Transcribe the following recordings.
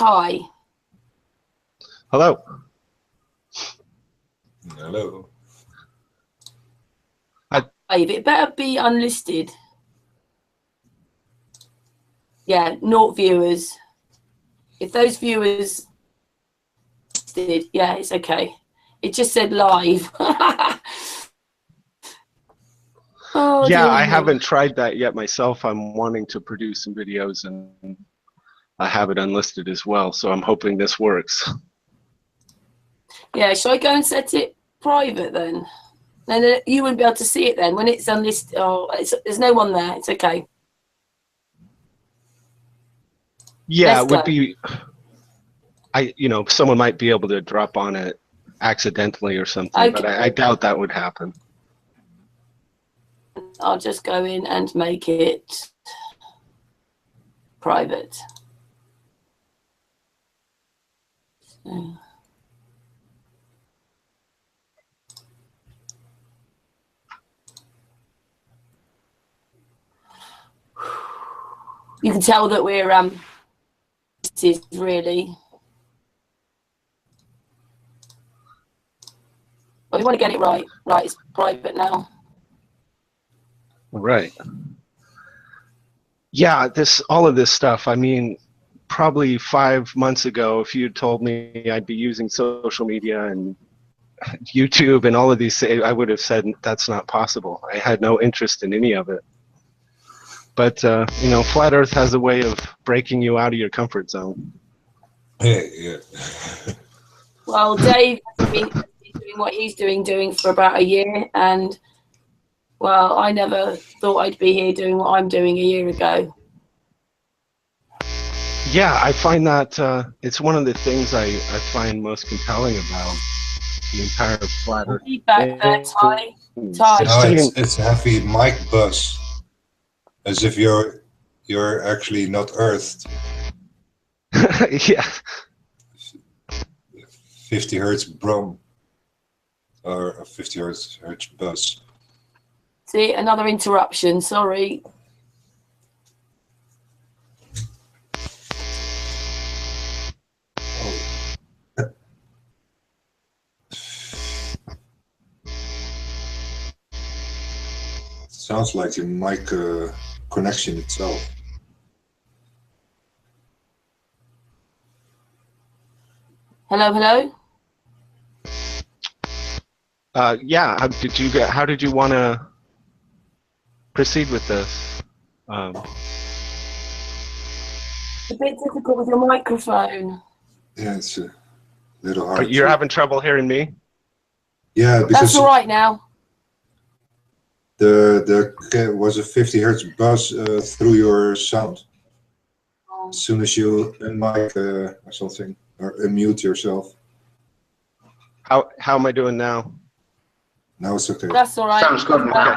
Ty. Hello. Hello. It better be unlisted. Yeah, naught viewers. If those viewers did, yeah, it's okay. It just said live. Oh, yeah, dear I me. haven't tried that yet myself. I'm wanting to produce some videos and I have it unlisted as well, so I'm hoping this works. Yeah, shall I go and set it private then? Then you wouldn't be able to see it then when it's unlisted. Oh, there's no one there. It's okay. Yeah, Let's it would go. be. Someone might be able to drop on it accidentally or something, Okay. but I doubt that would happen. I'll just go in and make it private. So. You can tell that we're this is really. But we want to get it right. Right, it's private now. Right. Yeah, all of this stuff. I mean, probably 5 months ago, if you'd told me I'd be using social media and YouTube and all of these, I would have said that's not possible. I had no interest in any of it. But Flat Earth has a way of breaking you out of your comfort zone. Yeah. Well, Dave has been doing what he's doing for about a year, and well, I never thought I'd be here doing what I'm doing a year ago. Yeah, I find that it's one of the things I find most compelling about the entire Flat Earth. Feedback there, Ty. No, it's heavy mic buzz, as if you're actually not earthed. Yeah. 50 hertz brum, or a 50 hertz buzz. See, another interruption. Sorry. Sounds like your mic connection itself. Hello, hello. Yeah. How did you want to proceed with this? It's a bit difficult with your microphone. Yeah, it's a little hard. You're having trouble hearing me? Yeah, because that's all right now. There was a 50 hertz buzz through your sound. As soon as you unmic or something, or unmute yourself. How am I doing now? Now it's okay. That's all right. Sounds good. Okay.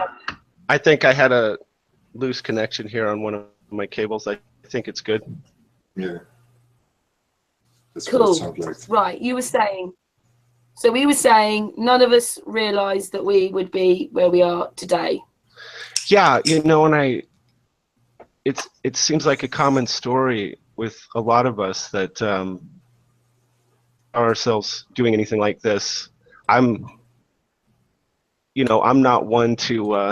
I think I had a loose connection here on one of my cables. I think it's good. Yeah. That's cool. What it sounds like. Right, you were saying. So we were saying none of us realised that we would be where we are today. Yeah, and it seems like a common story with a lot of us that ourselves doing anything like this. I'm not one to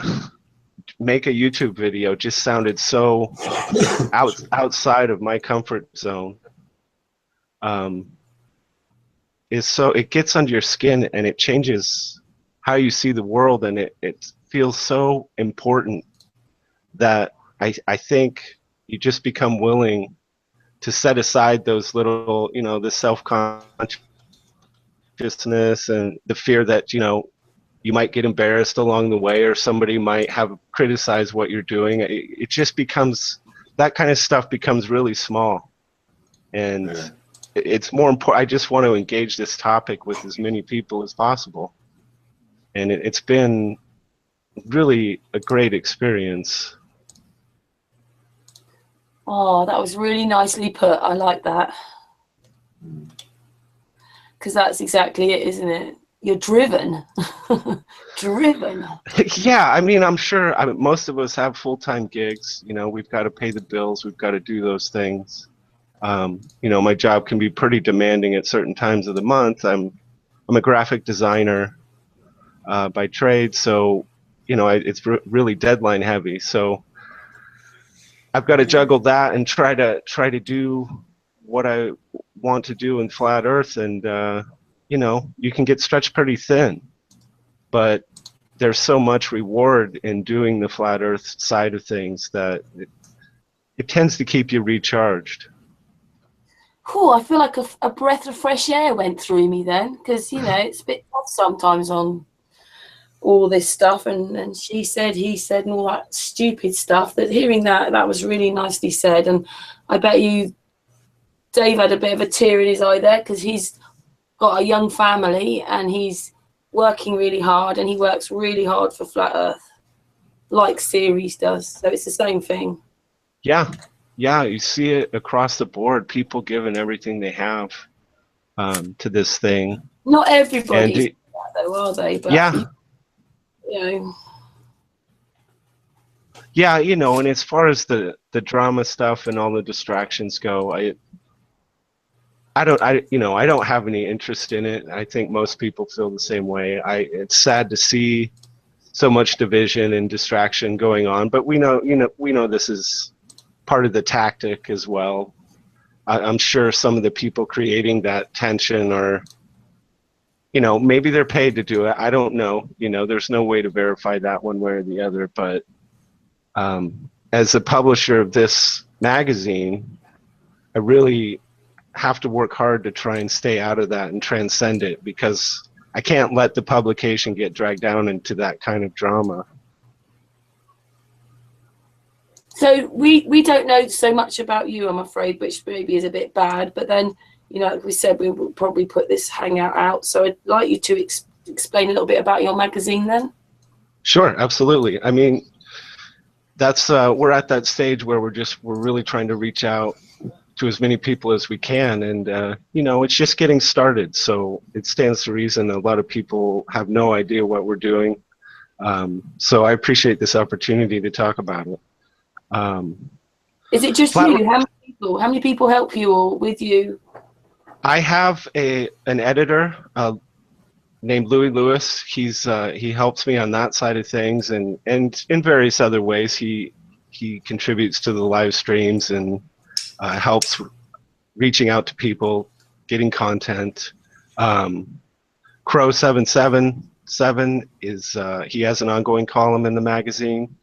make a YouTube video. Just sounded so outside of my comfort zone. It gets under your skin and it changes how you see the world, and it feels so important that I think you just become willing to set aside those little, the self-consciousness and the fear that, you might get embarrassed along the way, or somebody might have criticized what you're doing. It just becomes, that kind of stuff becomes really small. And yeah. It's more important. I just want to engage this topic with as many people as possible. And it's been really a great experience. Oh, that was really nicely put. I like that. Because that's exactly it, isn't it? You're driven. Driven. Yeah, I'm sure most of us have full-time gigs. We've got to pay the bills. We've got to do those things. You know, my job can be pretty demanding at certain times of the month. I'm a graphic designer by trade, so you know, it's really deadline heavy. So I've got to juggle that and try to do what I want to do in Flat Earth, and you know, you can get stretched pretty thin, but there's so much reward in doing the Flat Earth side of things that it tends to keep you recharged. Cool. I feel like a breath of fresh air went through me then, because you know it's a bit tough sometimes on all this stuff, and she said, he said, and all that stupid stuff. That hearing that was really nicely said, and I bet you Dave had a bit of a tear in his eye there, because he's got a young family and he's working really hard, and he works really hard for Flat Earth, like Ceres does. So it's the same thing. Yeah, you see it across the board. People giving everything they have to this thing. Not everybody's like that though, are they? But, yeah. You know. Yeah, you know, and as far as the drama stuff and all the distractions go, I don't have any interest in it. I think most people feel the same way. It's sad to see so much division and distraction going on, but we know this is part of the tactic as well. I'm sure some of the people creating that tension are, you know, maybe they're paid to do it. I don't know. You know, there's no way to verify that one way or the other. But as a publisher of this magazine, I really have to work hard to try and stay out of that and transcend it, because I can't let the publication get dragged down into that kind of drama. So we don't know so much about you, I'm afraid, which maybe is a bit bad. But then, you know, like we said, we will probably put this hangout out. So I'd like you to explain a little bit about your magazine then. Sure, absolutely. I mean, that's we're at that stage where we're really trying to reach out to as many people as we can, and you know, it's just getting started. So it stands to reason a lot of people have no idea what we're doing. So I appreciate this opportunity to talk about it. Is it just you? How many people help you or with you? I have an editor named Louis Lewis. He helps me on that side of things, and in various other ways. He contributes to the live streams and helps reaching out to people, getting content. Crow 777 is he has an ongoing column in the magazine.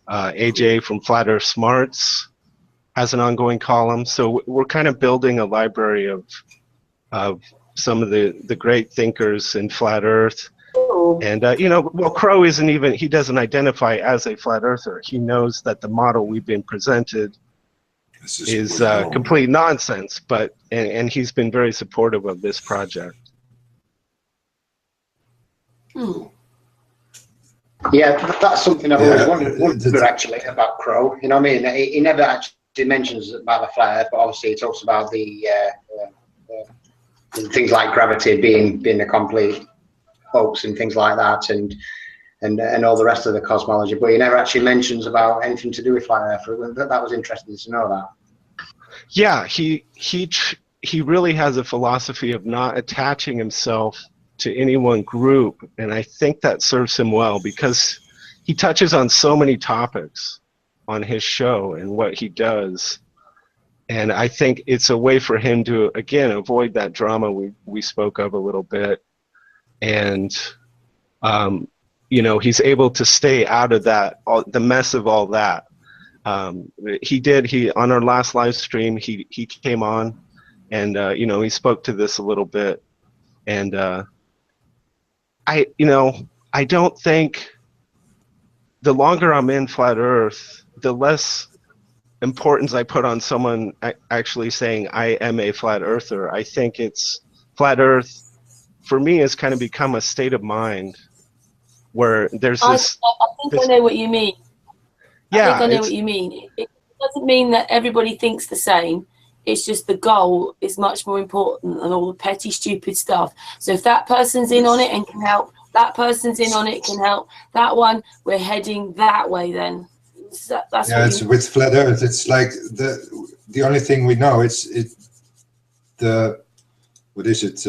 AJ from Flat Earth Smarts has an ongoing column. So we're kind of building a library of some of the great thinkers in Flat Earth. Oh. And you know, well, Crow he doesn't identify as a Flat Earther. He knows that the model we've been presented is complete nonsense, but and he's been very supportive of this project. Yeah, that's something I've always wondered actually about Crow. You know what I mean? He never actually mentions about the Flat Earth, but obviously he talks about the things like gravity being a complete hoax and things like that, and all the rest of the cosmology. But he never actually mentions about anything to do with Flat Earth. That was interesting to know that. Yeah, he really has a philosophy of not attaching himself to any one group, and I think that serves him well, because he touches on so many topics on his show and what he does, and I think it's a way for him to, again, avoid that drama we spoke of a little bit, and you know, he's able to stay out of that, the mess of all that. He on our last live stream, he came on, and you know, he spoke to this a little bit, and I don't think, the longer I'm in Flat Earth, the less importance I put on someone actually saying I am a Flat Earther. I think it's Flat Earth, for me, has kind of become a state of mind where there's this. I think I know what you mean. Yeah, I think I know what you mean. It doesn't mean that everybody thinks the same. It's just the goal is much more important than all the petty, stupid stuff. So if that person's in on it and can help, that person's in on it, can help, that one, we're heading that way then. That's yeah, it's with Flat Earth. It's like the only thing we know. It's the what is it?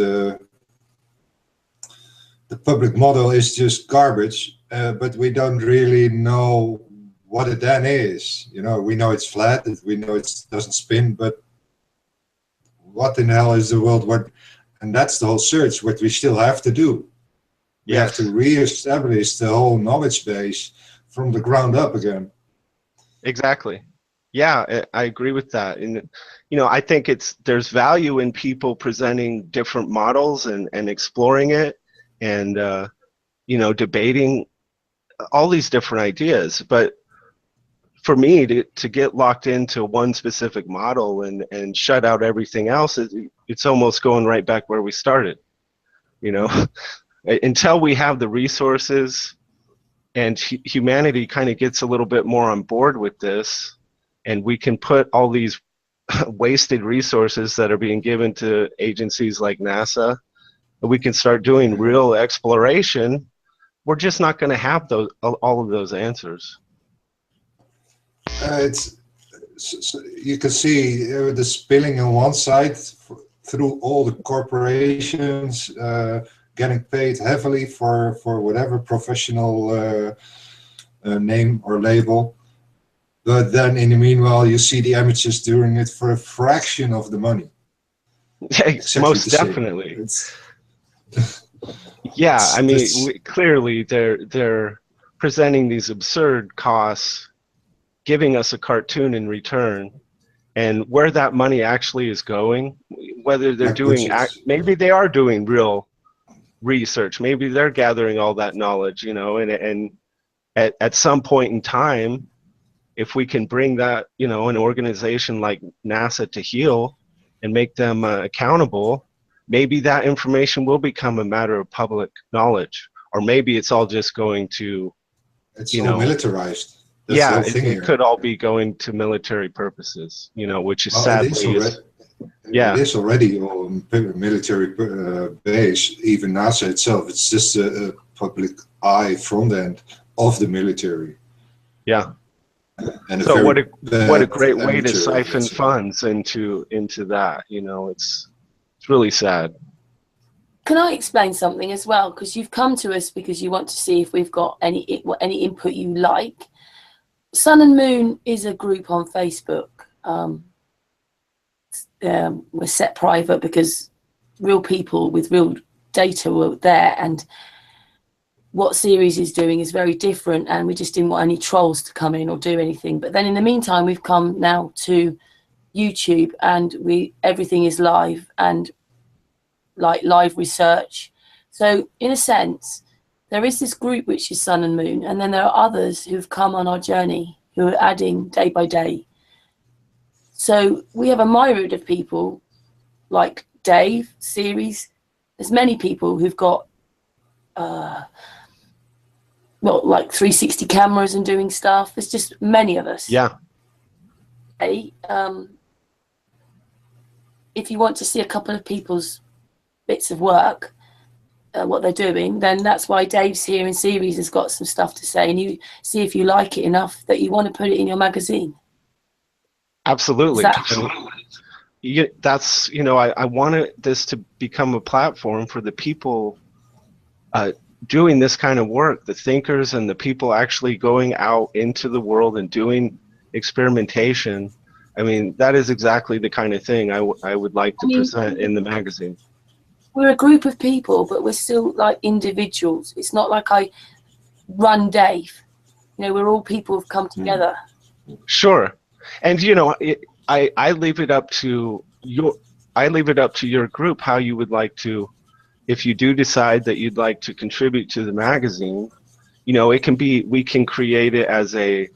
The public model is just garbage, but we don't really know what it then is. You know, we know it's flat, we know it doesn't spin, but what in the hell is the world? What, and that's the whole search. What we still have to do. We have to re-establish the whole knowledge base from the ground up again. Exactly. Yeah, I agree with that. And you know, I think there's value in people presenting different models and exploring it, and you know, debating all these different ideas. But for me to get locked into one specific model and shut out everything else, it's almost going right back where we started. You know, until we have the resources and humanity kind of gets a little bit more on board with this, and we can put all these wasted resources that are being given to agencies like NASA, we can start doing real exploration, we're just not going to have all of those answers. You can see the spilling on one side through all the corporations getting paid heavily for whatever professional name or label. But then in the meanwhile, you see the amateurs doing it for a fraction of the money. Most definitely. Yeah, I mean, clearly they're presenting these absurd costs, giving us a cartoon in return, and where that money actually is going, whether they're doing, maybe they are doing real research, maybe they're gathering all that knowledge, you know, and at some point in time, if we can bring that, you know, an organization like NASA to heel and make them accountable, maybe that information will become a matter of public knowledge, or maybe it's all just going to, it's all militarized. That's yeah, it could all be going to military purposes, you know, which is sadly it is already on military base, even NASA itself. It's just a public eye front end of the military. Yeah. And so what a great way to siphon funds into that, you know, it's really sad. Can I explain something as well? Because you've come to us because you want to see if we've got any input you like. Sun and Moon is a group on Facebook. We're set private because real people with real data were there, and what Ceres is doing is very different, and we just didn't want any trolls to come in or do anything. But then in the meantime, we've come now to YouTube, and everything is live and like live research. So in a sense, there is this group which is Sun and Moon, and then there are others who've come on our journey who are adding day by day. So we have a myriad of people like Dave, Ceres. There's many people who've got like 360 cameras and doing stuff. There's just many of us. Yeah. If you want to see a couple of people's bits of work, what they're doing, then that's why Dave's here, and Ceres has got some stuff to say, and you see if you like it enough that you want to put it in your magazine. Absolutely. That's, you know, I wanted this to become a platform for the people doing this kind of work, the thinkers and the people actually going out into the world and doing experimentation. I mean, that is exactly the kind of thing I would like to present in the magazine. We're a group of people, but we're still like individuals. It's not like I run Dave. You know, we're all people who've come together. Sure. And, you know, I leave it up to your group how you would like to, if you do decide that you'd like to contribute to the magazine, you know, it can be, we can create it as a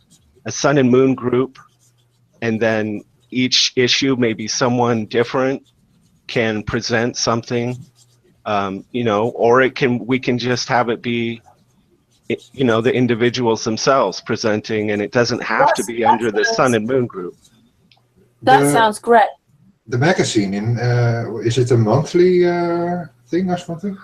Sun and Moon group, and then each issue maybe someone different can present something, you know, or we can just have it be, you know, the individuals themselves presenting, and it doesn't have to be under the Sun and Moon group. That sounds great. The magazine, is it a monthly thing or something?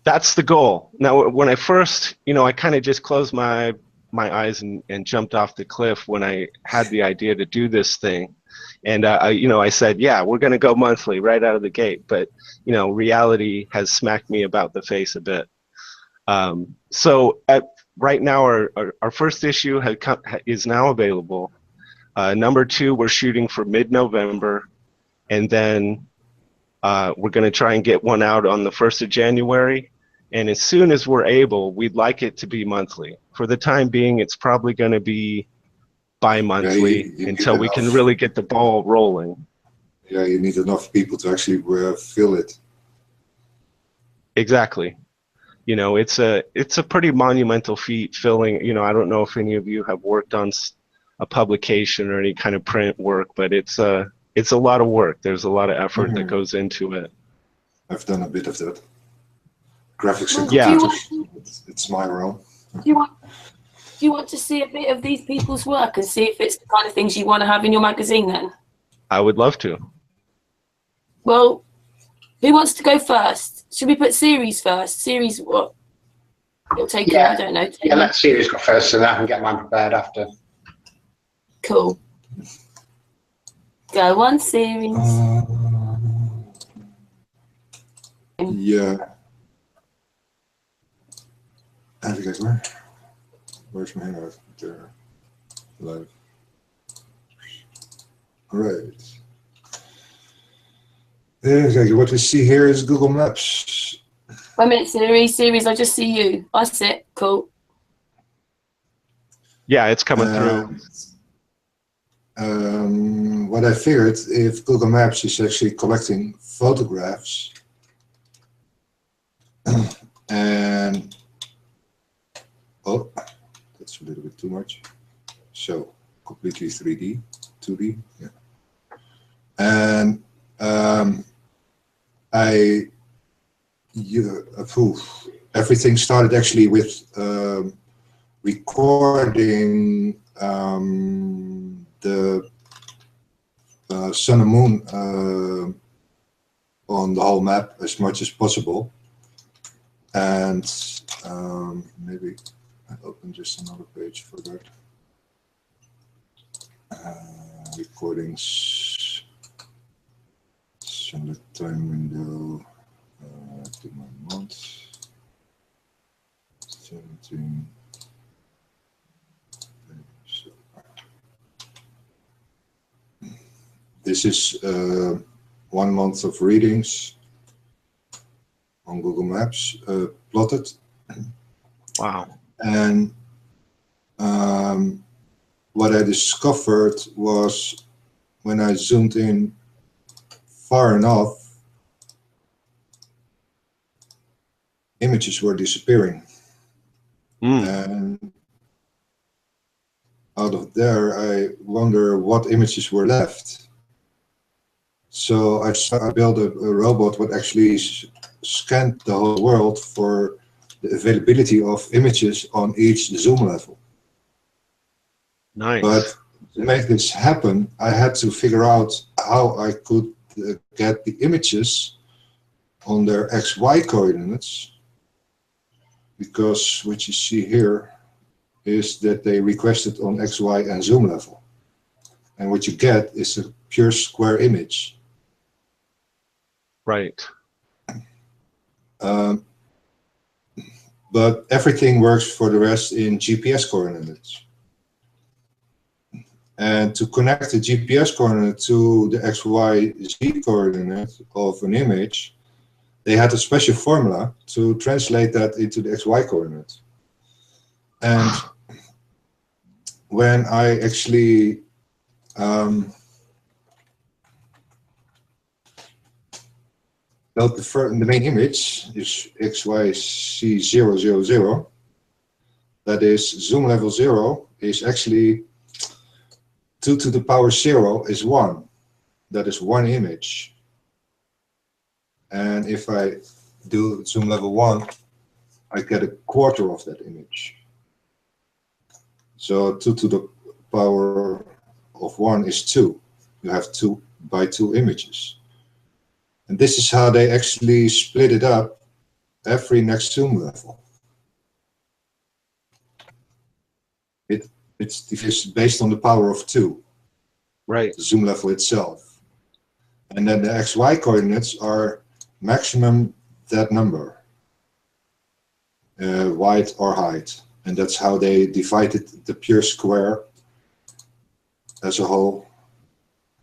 That's the goal. Now, when I first, you know, I kind of just closed my eyes and jumped off the cliff when I had the idea to do this thing. And I said, yeah, we're going to go monthly right out of the gate. But reality has smacked me about the face a bit. So right now, our first issue is now available. Number 2, we're shooting for mid-November, and then we're going to try and get one out on the 1st of January. And as soon as we're able, we'd like it to be monthly. For the time being, it's probably going to be bi-monthly until we can really get the ball rolling. Yeah, you need enough people to actually fill it. Exactly. It's a pretty monumental feat filling. I don't know if any of you have worked on a publication or any kind of print work, but it's a lot of work. There's a lot of effort that goes into it. I've done a bit of that. Graphics and yeah. It's my realm. Do you want to see a bit of these people's work and see if it's the kind of things you want to have in your magazine then? I would love to. Well, who wants to go first? Should we put series first? Series what? It'll take I don't know. Yeah, let series go first and I can get mine prepared after. Cool. Go on, series. Yeah. Even kijken hoor. Where's my hangout? There. Live. Alright. Even kijken. What we see here is Google Maps. 1 minute, series. I just see you. I sit. Cool. Yeah, it's coming through. What I figured, if Google Maps is actually collecting photographs, and oh, that's a little bit too much. So completely 3D, 2D, yeah. And everything started actually with recording the sun and moon on the whole map as much as possible. And maybe I open just another page for that. Recordings, select time window, to my month, 17. So, this is 1 month of readings on Google Maps, plotted. Wow. And what I discovered was when I zoomed in far enough, images were disappearing. And out of there, I wonder what images were left. So I built a robot that actually scanned the whole world for the availability of images on each zoom level. Nice. But to make this happen, I had to figure out how I could get the images on their XY coordinates, because what you see here is that they requested on XY and zoom level. And what you get is a pure square image. Right. But everything works for the rest in GPS coordinates. And to connect the GPS coordinate to the XYZ coordinate of an image, they had a special formula to translate that into the XY coordinate. And when I actually built the main image is XYZ000, that is zoom level 0 is actually 2 to the power 0 is 1. That is one image. And if I do zoom level 1, I get a quarter of that image. So 2 to the power of 1 is 2. You have 2 by 2 images. And this is how they actually split it up every next zoom level. It's based on the power of 2. Right. the zoom level itself. And then the XY coordinates are maximum that number, width or height. And that's how they divided the pure square as a whole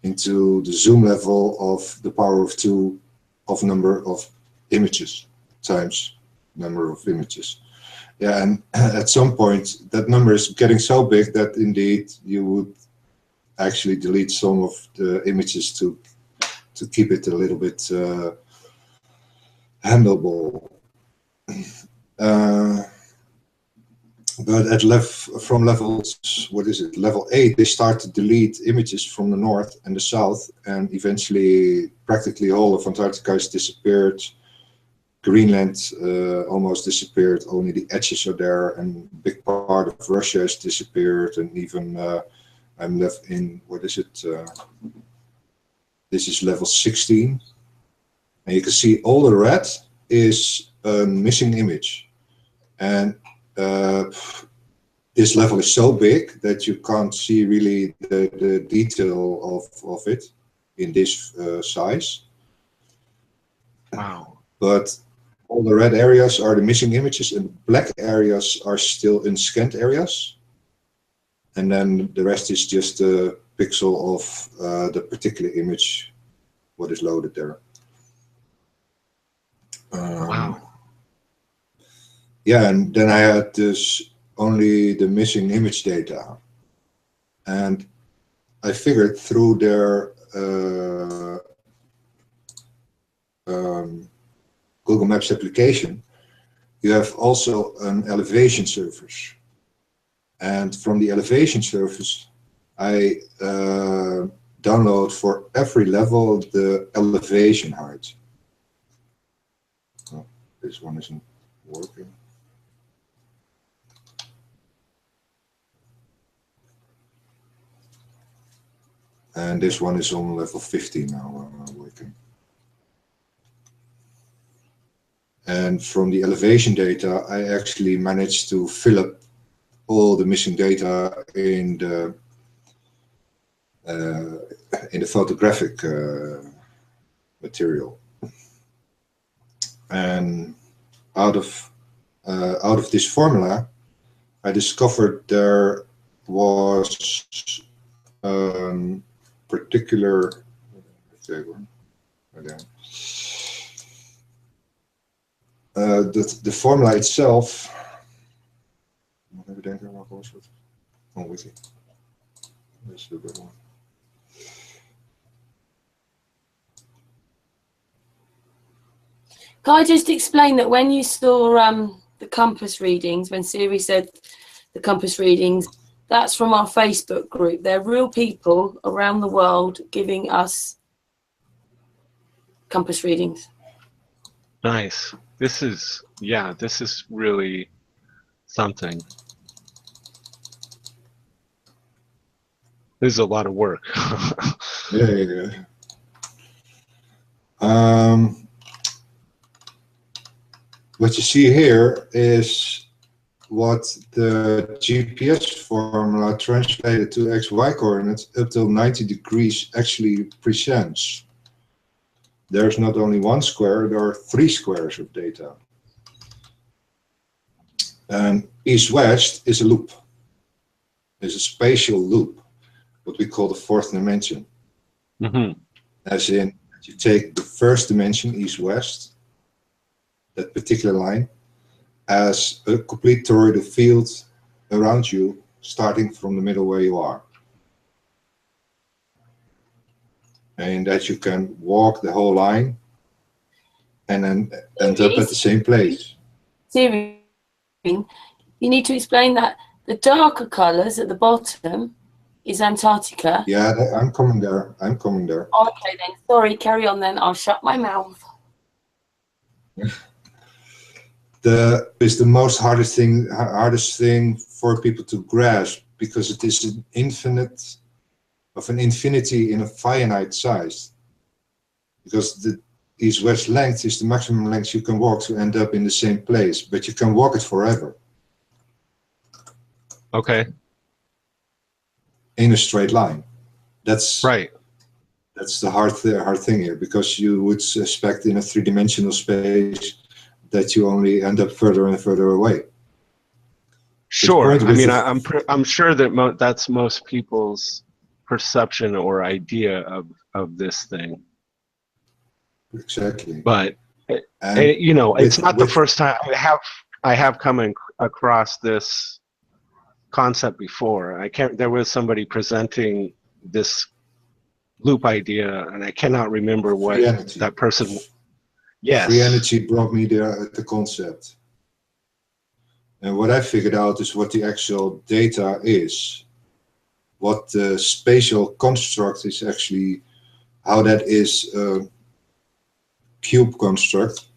into the zoom level of the power of 2 of number of images times number of images. Yeah, and at some point that number is getting so big that indeed you would actually delete some of the images to keep it a little bit handleable. But at from levels, what is it, level 8, they start to delete images from the north and the south, and eventually practically all of Antarctica is disappeared. Greenland almost disappeared, only the edges are there, and a big part of Russia has disappeared, and even I'm left in, what is it, this is level 16, and you can see all the red is a missing image, and this level is so big that you can't see really the detail of it in this size. Wow. But all the red areas are the missing images, and black areas are still unscanned areas. And then the rest is just a pixel of the particular image, what is loaded there. Wow. Yeah, and then I had this only the missing image data. And I figured through their Google Maps application, you have also an elevation service. And from the elevation service, I download for every level the elevation height. Oh, this one isn't working. And this one is on level 50 now working. And from the elevation data, I actually managed to fill up all the missing data in the photographic material. And out of this formula, I discovered there was particular. The formula itself. Even denken, maar gewoon soort. Oh, wiki. This is the good one. Can I just explain that when you saw the compass readings, when Siri said the compass readings, that's from our Facebook group. They're real people around the world giving us compass readings. Nice. This is really something. This is a lot of work. Yeah. What you see here is what the GPS formula translated to XY coordinates up till 90 degrees actually presents. There's not only one square, there are 3 squares of data. And east-west is a loop. It's a spatial loop, what we call the 4th dimension. Mm-hmm. As in, you take the first dimension, east-west, that particular line, as a complete toroidal field around you, starting from the middle where you are. And that you can walk the whole line and then end up at the same place. Siri, you need to explain that the darker colors at the bottom is Antarctica. Yeah, I'm coming there. Okay then, sorry, carry on then. I'll shut my mouth. Is the most hardest thing for people to grasp, because it is an infinity in a finite size. Because the east-west length is the maximum length you can walk to end up in the same place, but you can walk it forever. Okay. In a straight line. That's Right. That's the hard thing here, because you would expect in a three-dimensional space that you only end up further and further away. Sure. point I with mean, the- I'm sure that that's most people's perception or idea of this thing. Exactly. But And you know, it's not the with first time I have come across this concept before. I can't. There was somebody presenting this loop idea, and I cannot remember what free energy. that person. Yes. Free energy brought me the concept. And what I figured out is what the actual data is. What the spatial construct is actually, how that is a cube construct,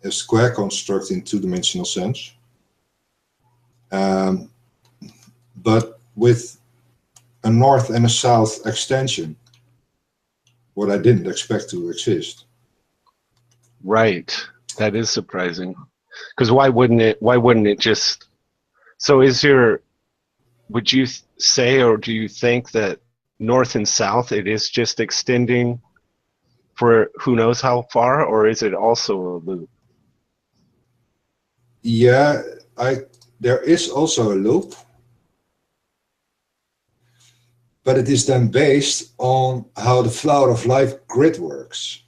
a square construct in two-dimensional sense. But with a north and a south extension, what I didn't expect to exist. Right. That is surprising. Because why wouldn't it just? So would you say, or do you think that north and south, it is just extending for who knows how far, or is it also a loop? Yeah, there is also a loop, but it is then based on how the Flower of Life grid works.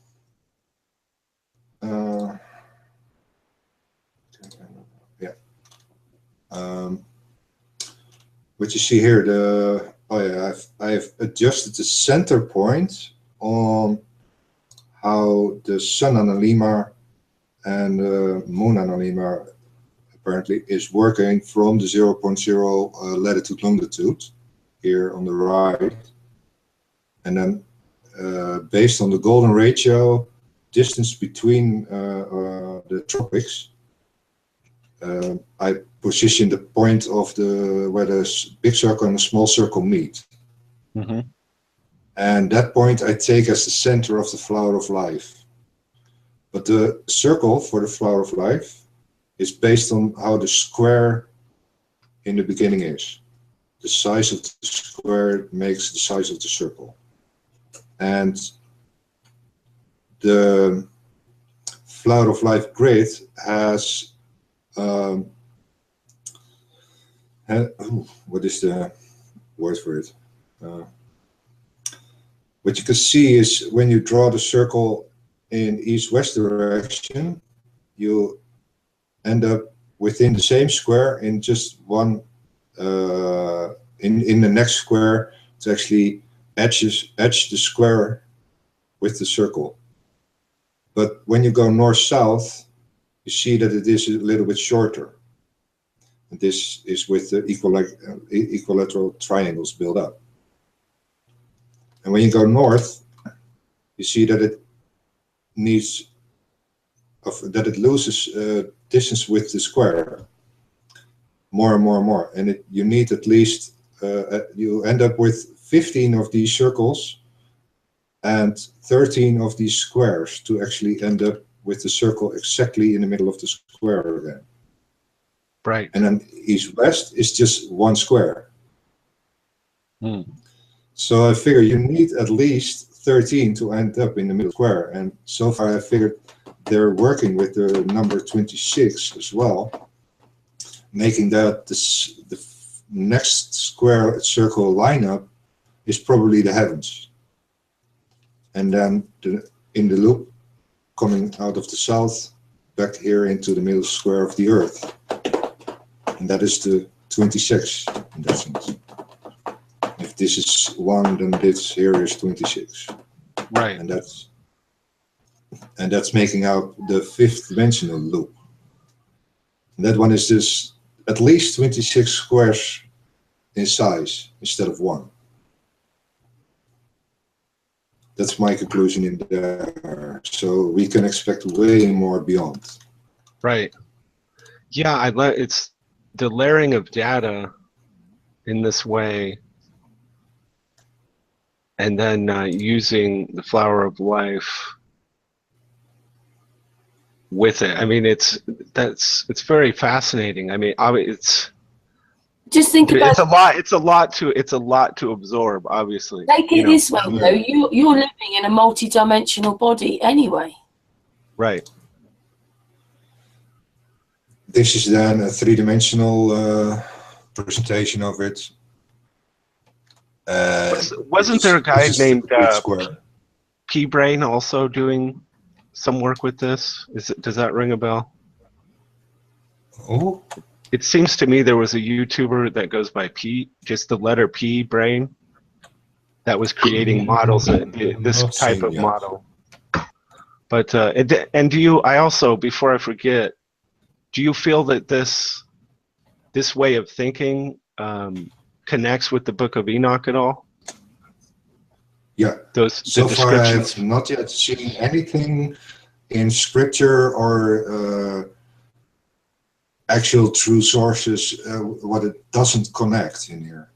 Yeah. What you see here, I've adjusted the center point on how the Sun analemma and Moon analemma apparently is working from the 0.0 latitude longitude here on the right, and then based on the golden ratio distance between the tropics, I position the point of where the big circle and the small circle meet. Mm-hmm. And that point I take as the center of the Flower of Life. But the circle for the Flower of Life is based on how the square in the beginning is. The size of the square makes the size of the circle. And the Flower of Life grid has what is the word for it? What you can see is when you draw the circle in east-west direction, you end up within the same square in just one, in the next square, to actually edge the square with the circle. But when you go north-south, you see that it is a little bit shorter. And this is with the equilateral triangles built up. And when you go north, you see that it loses distance with the square more and more and more. And you need at least, you end up with 15 of these circles and 13 of these squares to actually end up with the circle exactly in the middle of the square again. Right. And then east-west is just one square. Hmm. So I figure you need at least 13 to end up in the middle square. And so far I figured they're working with the number 26 as well, making that the next square circle lineup is probably the heavens. And then in the loop coming out of the south back here into the middle square of the earth. And that is the 26 in that sense. If this is 1, then this here is 26. Right. And that's making out the 5th dimensional loop. And that one is just at least 26 squares in size instead of 1. That's my conclusion in there. So we can expect way more beyond. Right. Yeah, it's the layering of data in this way, and then using the Flower of Life with it. I mean, it's very fascinating. I mean, it's Just think about It's a lot. It's a lot to. It's a lot to absorb. Obviously. take you it know. this way though. You're living in a multi-dimensional body anyway. Right. This is then a three-dimensional presentation of it. Wasn't there a guy This is named the complete square. P-Brain also doing some work with this? Does that ring a bell? Oh, It seems to me there was a YouTuber that goes by P, just the letter P, Brain, that was creating models, this Not type seen of yet. model. But and do you? I also, before I forget, do you feel that this way of thinking connects with the Book of Enoch at all? yeah. Those So the far, I descriptions. have not yet seen anything in scripture or actual true sources what it doesn't connect in here.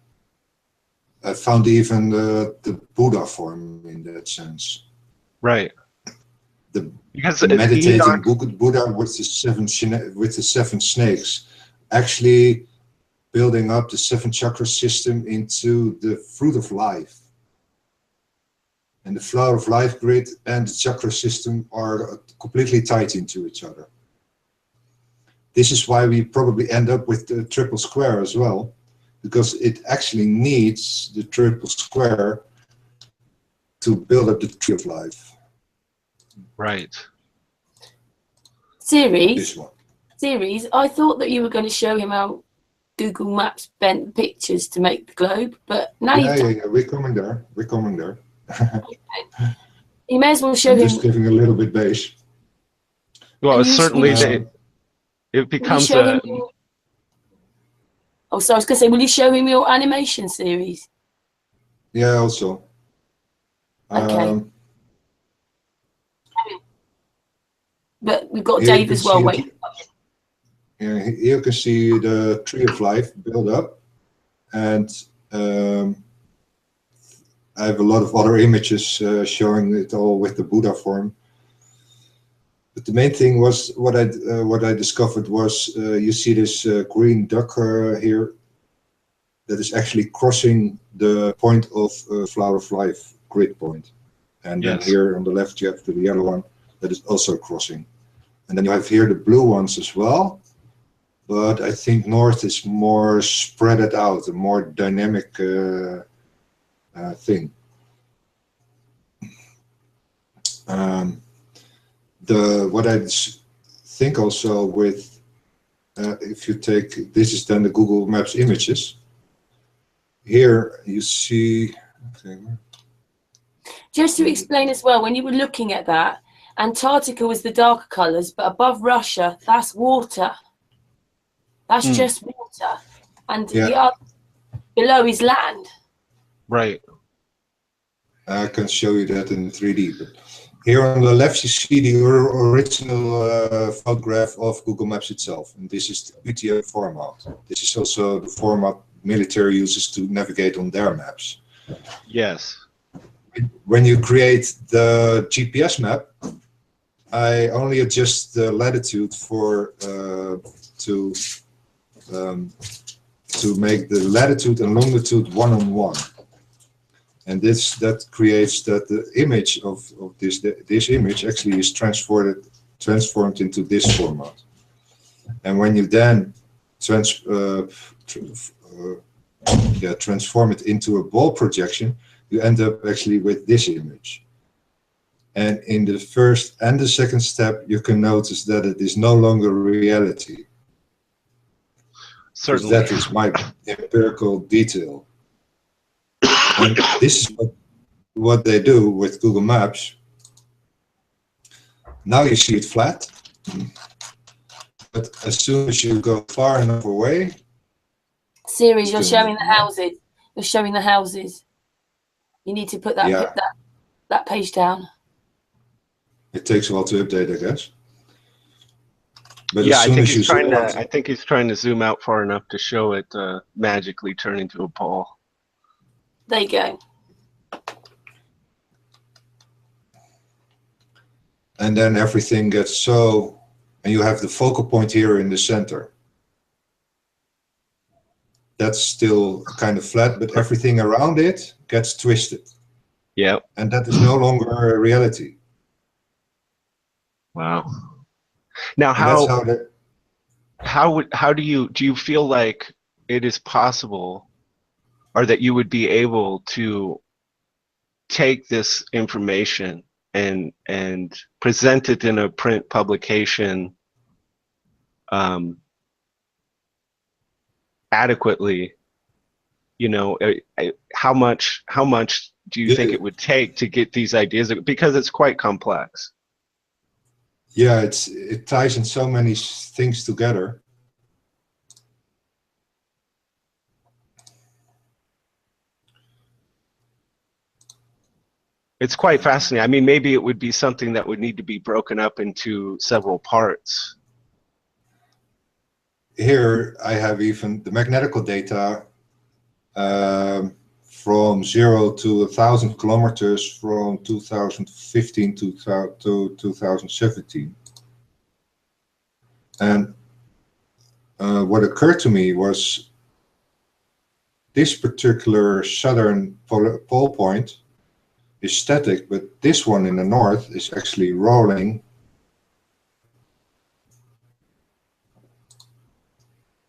I found even the Buddha form in that sense. Right. Because The meditating Enoch, Buddha with the seven snakes, actually building up the seven chakra system into the fruit of life. And the flower of life grid and the chakra system are completely tied into each other. This is why we probably end up with the triple square as well, because it actually needs the triple square to build up the tree of life. right. This one. Series, I thought that you were going to show him how Google Maps bent pictures to make the globe, but now Yeah, we're coming there. We're coming there. you may as well show I'm him. just giving a little bit base. Well, And you- certainly will you- it will you becomes show a. him your- Oh, so I was going to say, will you show him your animation series? Yeah, also. Okay. But we've got Here you Dave can as well. see Wait. Here you can see the tree of life build up, and I have a lot of other images showing it all with the Buddha form. But the main thing was what I discovered was you see this green duck here that is actually crossing the point of flower of life grid point, and then Yes. here on the left you have the yellow one that is also crossing, and then you have here the blue ones as well. But I think north is more spread it out, a more dynamic thing. What I think also with, if you take, this is then the Google Maps images. Here you see, Just to explain as well, when you were looking at that, Antarctica was the darker colours, but above Russia, that's water. That's just water. And the other, below is land. Right. I can show you that in 3D. But here on the left, you see the original photograph of Google Maps itself. And this is the UTM format. This is also the format military uses to navigate on their maps. Yes. When you create the GPS map, I only adjust the latitude for to make the latitude and longitude one-on-one. And that creates that the image of this image actually is transformed into this format. And when you then transform it into a ball projection, you end up actually with this image. And in the first and the second step, you can notice that it is no longer reality. Certainly. That is my empirical detail. And this is what they do with Google Maps. Now you see it flat. But as soon as you go far enough away. Series, you're showing the houses. You're showing the houses. You need to put that page down. It takes a while to update, I guess. But Yeah, as soon as you zoom out, I think he's trying to zoom out far enough to show it magically turn into a ball. There you go. and then everything gets and you have the focal point here in the center. that's still kind of flat, but everything around it gets twisted. Yeah. And that is no longer a reality. Wow. Now, And that's how that. how do you feel like it is possible, or that you would be able to take this information and present it in a print publication adequately? You know, how much do you think it would take to get these ideas, because it's quite complex? Yeah, it ties in so many things together. It's quite fascinating. I mean, maybe it would be something that would need to be broken up into several parts. Here I have even the magnetical data from 0 to 1,000 kilometers from 2015 to 2017. And what occurred to me was this particular southern pole point is static, but this one in the north is actually rolling.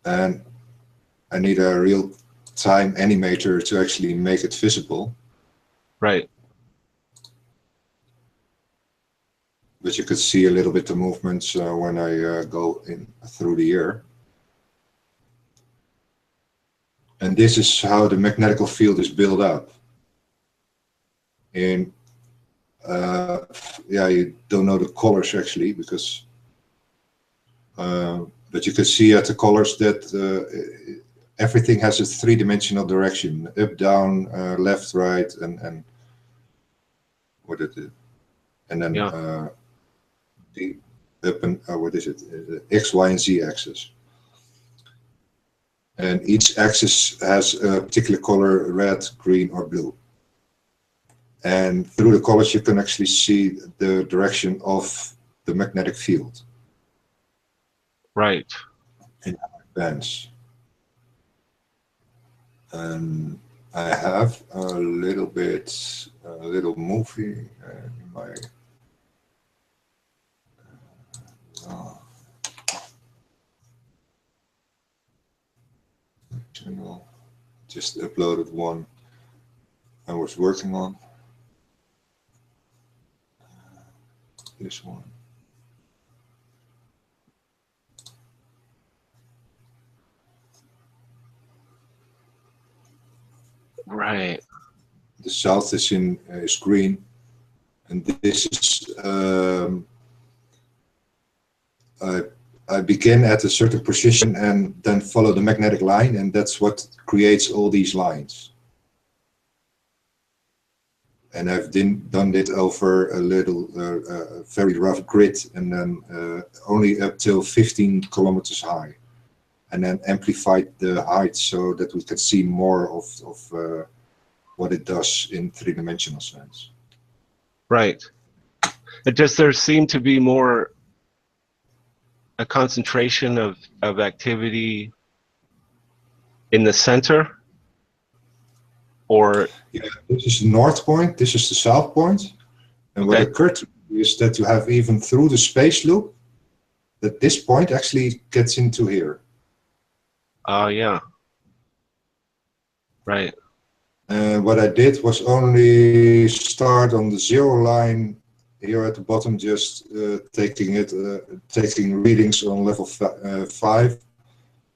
And I need a real-time animator to actually make it visible. Right. But you could see a little bit the movements when I go in through the air. And this is how the magnetical field is built up. And yeah, you don't know the colors actually, because but you can see at the colors that everything has a three-dimensional direction: up, down, left, right, and what it is, and then the up and what is it? X, Y, and Z axis. And each axis has a particular color: red, green, or blue. And through the colors, you can actually see the direction of the magnetic field. Right. In bands. And I have a little movie in my channel. Just uploaded one I was working on. This one. Right. The south is green, and this is I begin at a certain position and then follow the magnetic line, and that's what creates all these lines. And I've done it over a little very rough grid, and then only up till 15 kilometers high, and then amplified the height so that we can see more of what it does in three-dimensional sense. Right. Does there seem to be more a concentration of activity in the center? Or yeah, this is the north point, this is the south point. And what occurred to me is that you have, even through the space loop, that this point actually gets into here. Oh, yeah. Right. And what I did was only start on the 0 line here at the bottom, just taking readings on level 5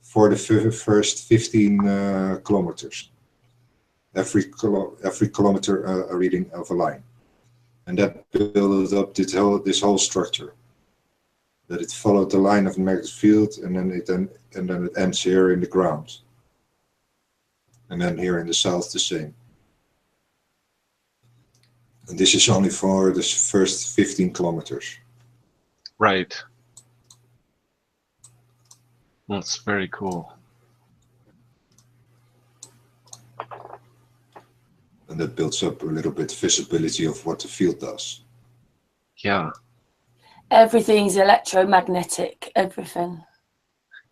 for the first 15 kilometers. Every kilometer a reading of a line, and that built up this whole structure. That it followed the line of the magnetic field, and then it ends here in the ground, and then here in the south the same. And this is only for the first 15 kilometers. Right. That's very cool. And that builds up a little bit visibility of what the field does. Yeah. Everything's electromagnetic, everything.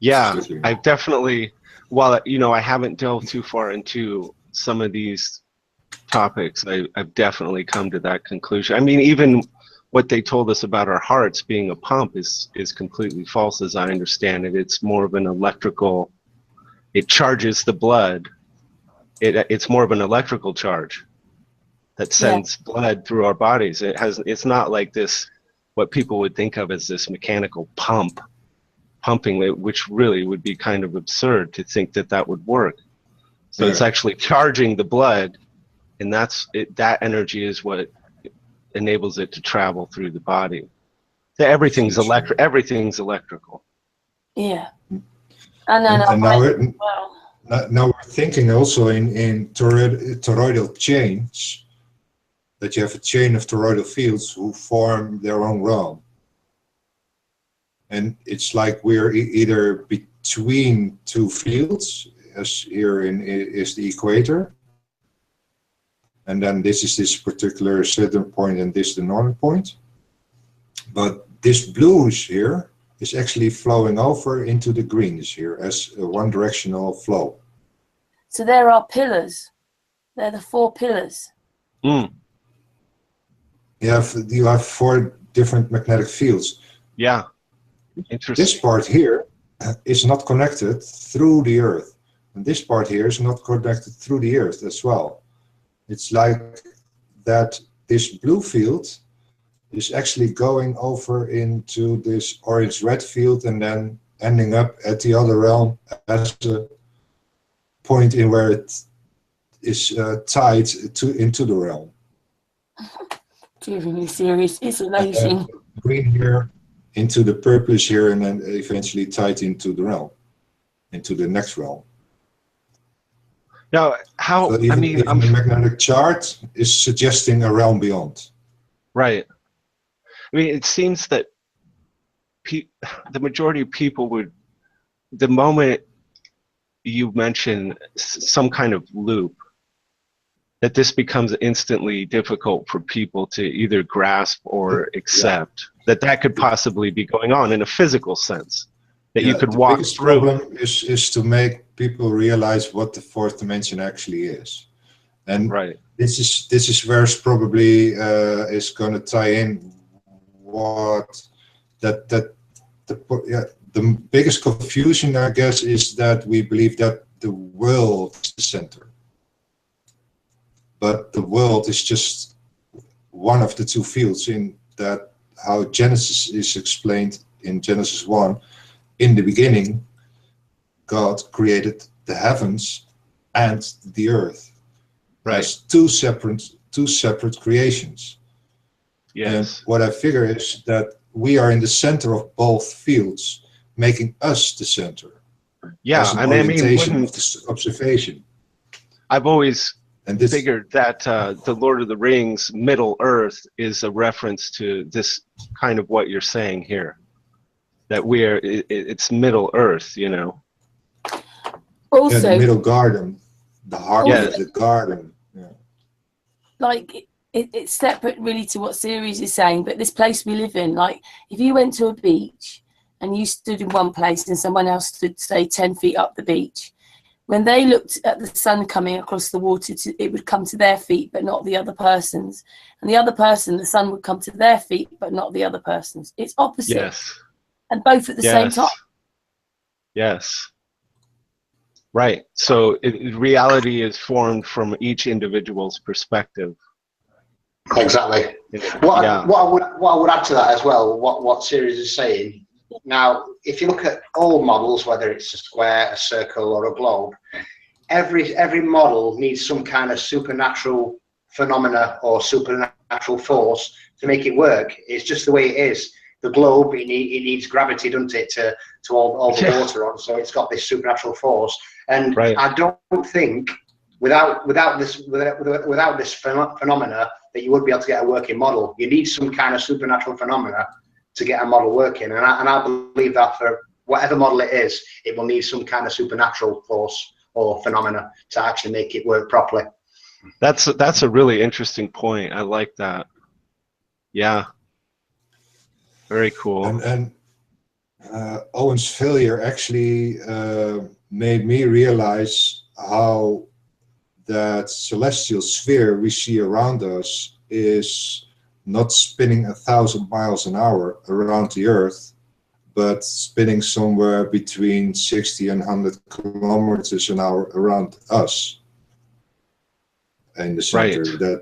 Yeah, Absolutely. I've definitely, while you know I haven't delved too far into some of these topics, I've definitely come to that conclusion. I mean, even what they told us about our hearts being a pump is completely false, as I understand it. It's more of an electrical. It charges the blood. It's more of an electrical charge that Yeah. sends blood through our bodies. It's not like this, what people would think of as this mechanical pumping, which really would be kind of absurd to think that that would work. So it's Yeah. actually charging the blood, and that energy is what enables it to travel through the body. So everything's That's right. everything's electrical. Yeah. And then And now, well, now we're thinking also in toroidal chains, that you have a chain of toroidal fields who form their own realm. And it's like we're either between two fields, as here is the equator, and then this is this particular southern point and this the northern point. But this bluish here is actually flowing over into the greenish here as a one directional flow. so there are pillars. They're the 4 pillars. Mm, You have 4 different magnetic fields. yeah, interesting. This part here is not connected through the earth, and this part here is not connected through the earth as well. It's like that this blue field is actually going over into this orange-red field and then ending up at the other realm as a point in where it is tied into the realm. Really serious. It's amazing. Green here into the purplish here, and then eventually tied into the realm, into the next realm. Now, how? So even, I mean, even the magnetic chart is suggesting a realm beyond. right. I mean, it seems that the majority of people would, the moment you mention some kind of loop, that this becomes instantly difficult for people to either grasp or accept that could possibly be going on in a physical sense, that you could walk biggest through. problem is to make people realize what the 4th dimension actually is, and Right. this is where it's probably is going to tie in what the biggest confusion, I guess, is that we believe that the world is the center. But the world is just one of the 2 fields in that how Genesis is explained in Genesis 1. In the beginning, God created the heavens and the earth as two separate creations. Yes. And what I figure is that we are in the center of both fields, making us the center. Yeah, as an and I mean, orientation of this observation. I've always And this figured that the Lord of the Rings Middle Earth is a reference to this kind of what you're saying here, that it's Middle Earth, you know. Also, the middle garden, the heart Yes. of the garden. Yeah. like it's separate really to what Ceres is saying, but this place we live in, like if you went to a beach and you stood in one place and someone else stood, say, 10 feet up the beach, when they looked at the sun coming across the water, it would come to their feet but not the other person's, and the other person, the sun would come to their feet but not the other person's. It's opposite. Yes. And both at the same time. Yes. Right. So reality is formed from each individual's perspective. Exactly. What I would add to that as well, what Ceres is saying. Now, if you look at all models, whether it's a square, a circle, or a globe, every model needs some kind of supernatural phenomena or supernatural force to make it work. It's just the way it is. The globe, it needs gravity, doesn't it, to all the water on. So it's got this supernatural force. And I don't think without this phenomena that you would be able to get a working model. You need some kind of supernatural phenomena to get a model working, and I believe that for whatever model it is, it will need some kind of supernatural force or phenomena to actually make it work properly. That's a really interesting point. I like that. Yeah. Very cool. And Owen's failure actually made me realize how that celestial sphere we see around us is not spinning 1,000 miles an hour around the Earth, but spinning somewhere between 60 and 100 kilometers an hour around us in the center. Right.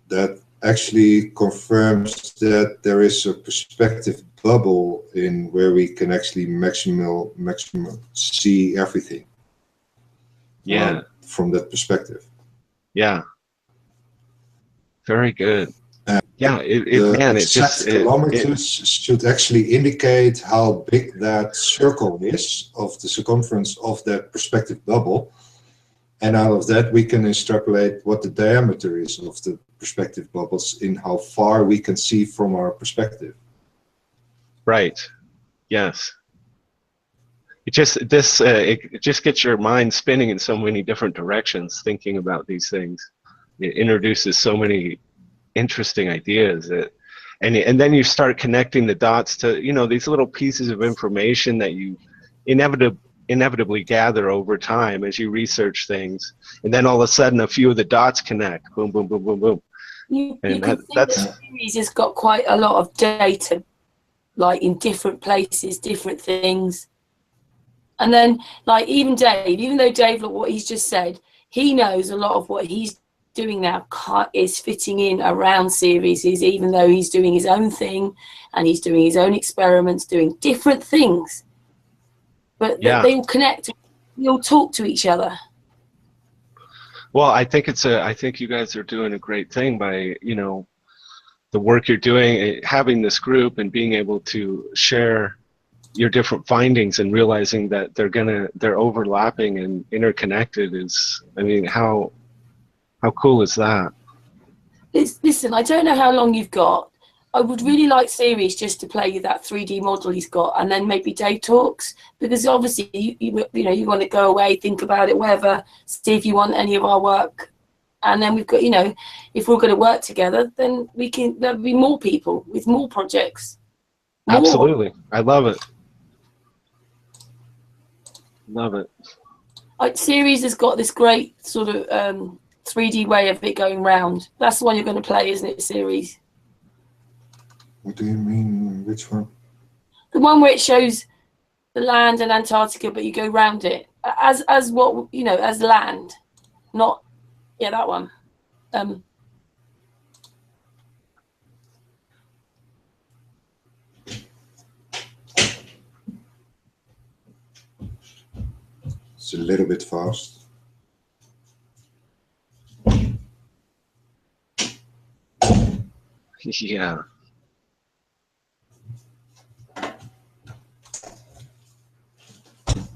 That actually confirms that there is a perspective bubble in where we can actually maximum see everything. Yeah. From that perspective. Yeah. Very good. Yeah, The exact kilometers should actually indicate how big that circle is of the circumference of that perspective bubble. And out of that, we can extrapolate what the diameter is of the perspective bubbles in how far we can see from our perspective. Right. Yes. It just gets your mind spinning in so many different directions, thinking about these things. It introduces so many interesting ideas and then you start connecting the dots to, you know, these little pieces of information that you inevitably gather over time as you research things, and then all of a sudden a few of the dots connect. Boom, boom, boom, boom, boom. You can see the series has got quite a lot of data, like in different places, different things. And then, like, even though Dave, look what he's just said, he knows a lot of what he's doing now is fitting in around Ceres, even though he's doing his own thing and he's doing his own experiments, doing different things. But they all connect, they all talk to each other. Well, I think you guys are doing a great thing by, you know, the work you're doing, having this group and being able to share your different findings and realizing that they're overlapping and interconnected is, I mean, how cool is that? Listen, I don't know how long you've got. I would really like Ceres just to play you that 3D model he's got, and then maybe Dave talks, because obviously you know you want to go away, think about it, whatever, see if you want any of our work, and then we've got, you know, if we're going to work together, then there'll be more people with more projects. More. Absolutely, I love it. Love it. Ceres has got this great sort of 3D way of it going round. That's the one you're going to play, isn't it, Ceres? What do you mean? Which one? The one where it shows the land and Antarctica, but you go round it as what, you know, as land, not, yeah, that one. It's a little bit fast. Yeah.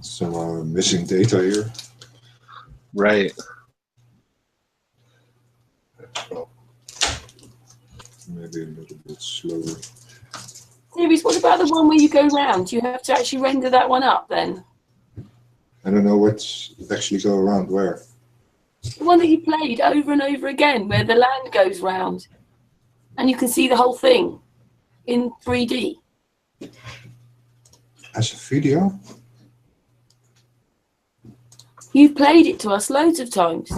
Some missing data here. Right. Well, maybe a little bit slower. Ceres, what about the one where you go round? You have to actually render that one up then? I don't know what's actually go around where. The one that you played over and over again, where the land goes round, and you can see the whole thing in 3D. As a video? You've played it to us loads of times.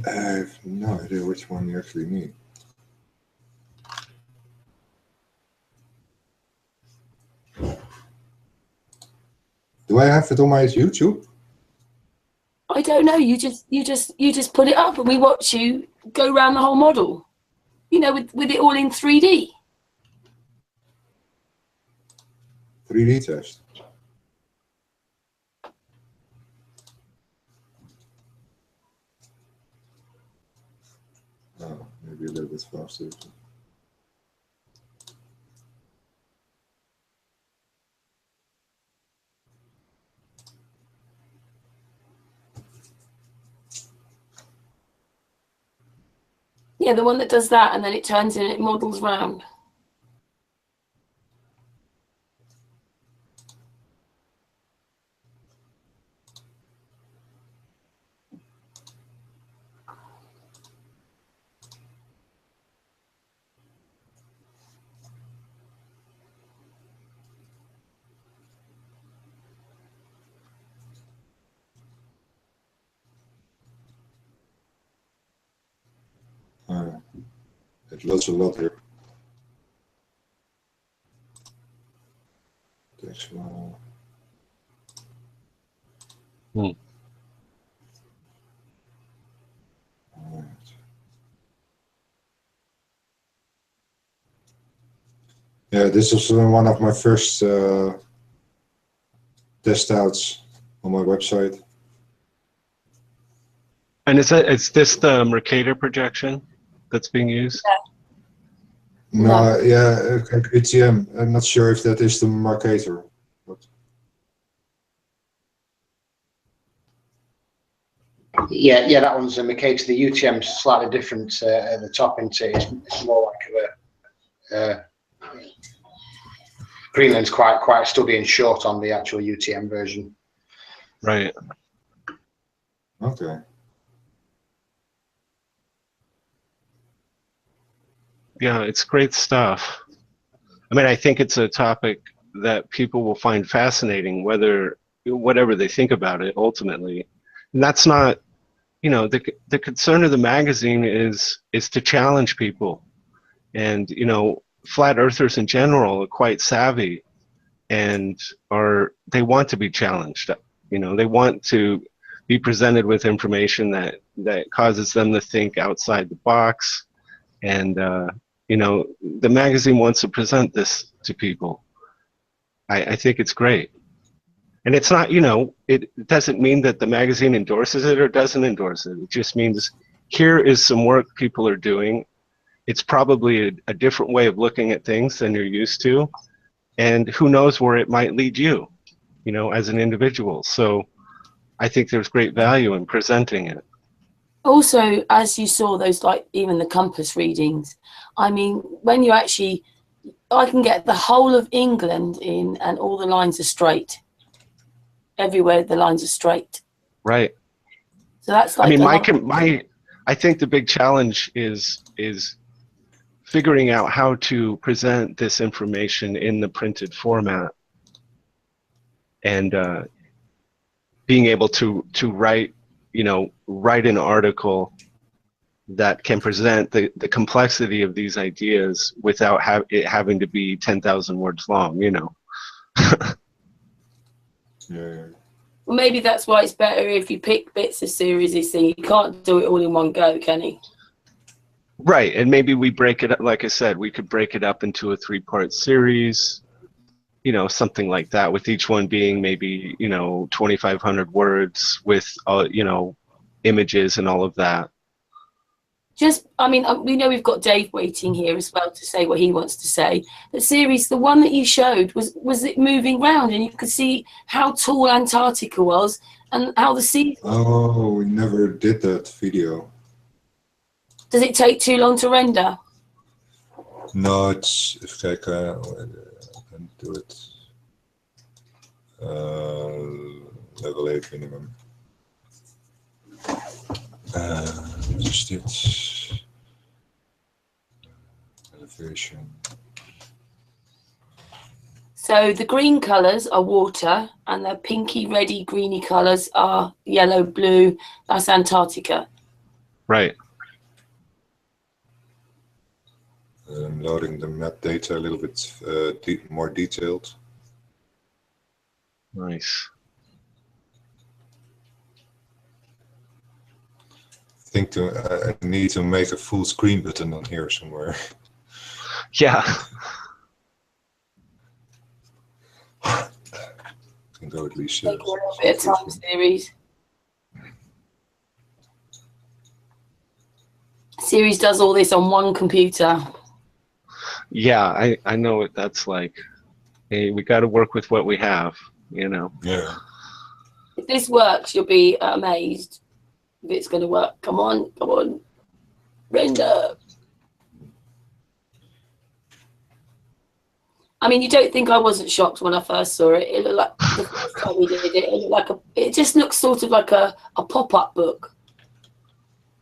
I have no idea which one you actually mean. Do I have it on my YouTube? I don't know. You just put it up, and we watch you go around the whole model. You know, with it all in 3D. 3D test. Oh, maybe a little bit faster. Yeah, the one that does that, and then it turns and it models round. It loads a lot here. Text well. Alright. Yeah, this was one of my first test outs on my website. And is this the Mercator projection that's being used? No, yeah, UTM. I'm not sure if that is the Mercator. But... Yeah, that one's a Mercator. The UTM's slightly different at the top into it. It's more like a Greenland's quite stubby and short on the actual UTM version. Right. Okay. Yeah, it's great stuff. I mean, I think it's a topic that people will find fascinating, whatever they think about it ultimately. And that's not, you know, the concern of the magazine is to challenge people. And, you know, flat earthers in general are quite savvy and they want to be challenged. You know, they want to be presented with information that causes them to think outside the box. And, you know, the magazine wants to present this to people. I think it's great. And it's not, you know, it doesn't mean that the magazine endorses it or doesn't endorse it. It just means here is some work people are doing. It's probably a different way of looking at things than you're used to. And who knows where it might lead you, you know, as an individual. So I think there's great value in presenting it. Also, as you saw those, like even the compass readings, I mean, when you actually, I can get the whole of England in and all the lines are straight. Everywhere the lines are straight. Right. So that's like, I mean, I think the big challenge is figuring out how to present this information in the printed format and being able to write, you know, write an article that can present the complexity of these ideas without it having to be 10,000 words long, you know. Yeah. Well, maybe that's why it's better if you pick bits of series. This thing, you can't do it all in one go, can you? Right, and maybe we break it up, like I said, we could break it up into a 3-part series, you know, something like that, with each one being maybe, you know, 2,500 words with, you know, images and all of that. Just, I mean, we know we've got Dave waiting here as well to say what he wants to say. The series, the one that you showed, was it moving round and you could see how tall Antarctica was and how the sea. Oh, we never did that video. Does it take too long to render? No, it's, even kijken, I can do it. Level 8 minimum. Just it. Elevation. So the green colours are water and the pinky, reddy, greeny colours are yellow, blue. That's Antarctica. Right. I'm loading the map data a little bit more detailed. Nice. I think I need to make a full screen button on here somewhere. Yeah. Can go at least. Take a little bit of time series. Series does all this on one computer. Yeah, I know what that's like. Hey, we got to work with what we have, you know. Yeah. If this works, you'll be amazed if it's going to work. Come on, render. I mean, you don't think I wasn't shocked when I first saw it. It looked like the first time we did it. It looked like it just looks sort of like a pop-up book.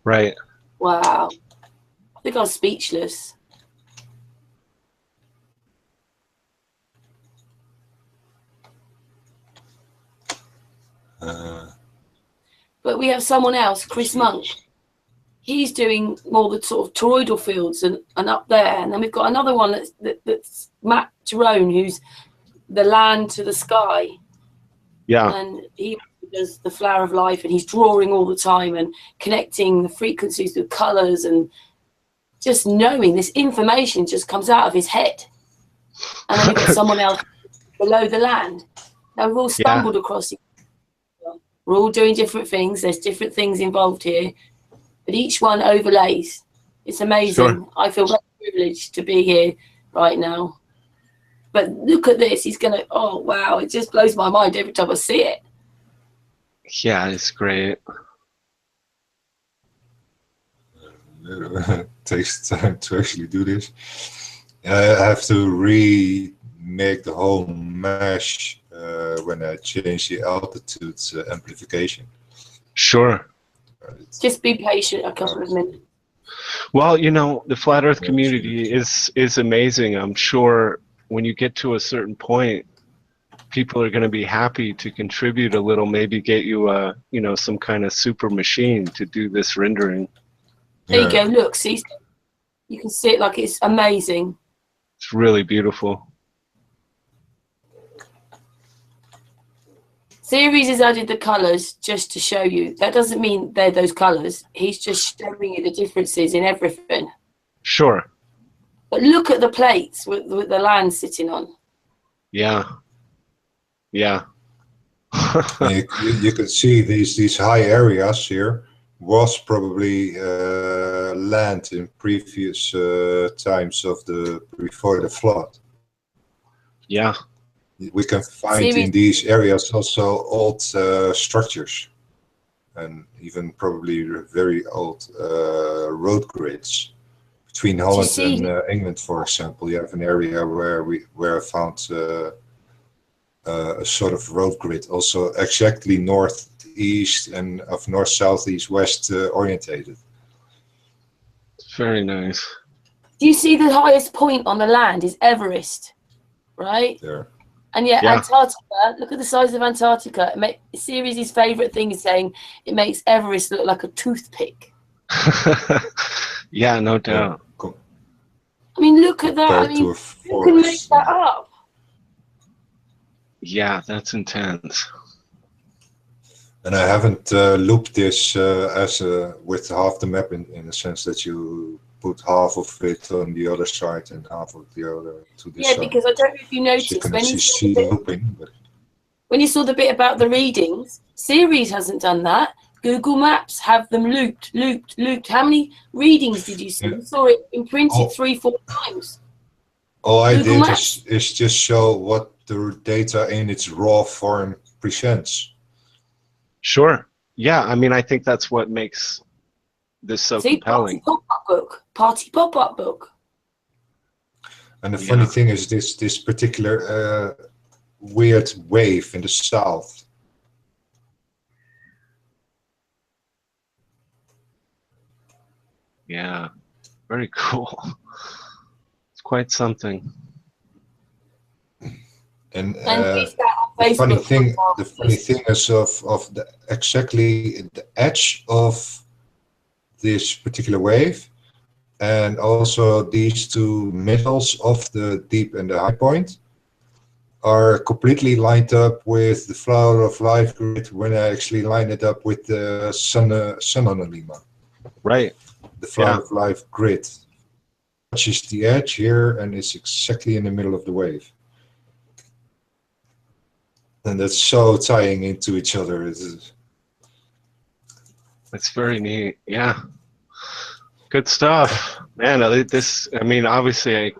Right. Wow. I think I was speechless. But we have someone else, Chris Monk. he's doing more the sort of toroidal fields and up there. And then we've got another one that's Matt Jerome, who's the land to the sky. Yeah. And he does the flower of life, and he's drawing all the time and connecting the frequencies with colors, and just knowing this information just comes out of his head. And then we've got someone else below the land. Now we've all stumbled across it. We're all doing different things. There's different things involved here, but each one overlays. It's amazing. Sure. I feel very privileged to be here right now. But look at this. He's going to, oh, wow. It just blows my mind every time I see it. Yeah, it's great. It takes time to actually do this. I have to remake the whole mesh when I change the altitude amplification. Sure. Just be patient a couple of minutes. Well, you know, the flat Earth community is amazing. I'm sure when you get to a certain point, people are going to be happy to contribute a little, maybe get you a, you know, some kind of super machine to do this rendering. There you go. Look, see, you can see it like it's amazing. It's really beautiful. Series has added the colors just to show you. That doesn't mean they're those colors. He's just showing you the differences in everything. Sure. But look at the plates with the land sitting on. Yeah. Yeah. you can see these high areas here was probably land in previous times of before the flood. Yeah. We can find in these areas also old structures, and even probably very old road grids. Between Holland and England, for example, you have an area where I found a sort of road grid, also exactly northeast and of north, south, east, west orientated. Very nice. Do you see the highest point on the land is Everest, right? There. And yet Antarctica, look at the size of Antarctica. Series' favourite thing is saying it makes Everest look like a toothpick. Yeah, no doubt. Yeah. I mean, look at that. I mean, who can make that up? Yeah, that's intense. And I haven't looped this with half the map in the sense that you put half of it on the other side and half of the other to this side. Yeah, because I don't know if you noticed when you saw the bit about the readings, Series hasn't done that. Google Maps have them looped. How many readings did you see? You saw it imprinted 3-4 times. All I did is just show what the data in its raw form presents. Sure. Yeah, I mean, I think that's what makes this so compelling. Party pop-up book. And the funny thing is this particular weird wave in the south. Yeah, very cool. It's quite something. And the funny thing is of exactly the edge of this particular wave, and also these two middles of the deep and the high point are completely lined up with the flower of life grid when I actually line it up with the sun analema. Right. The flower of life grid touches the edge here and is exactly in the middle of the wave. And that's so tying into each other. It's very neat. Yeah. Good stuff. Man, this, I mean, obviously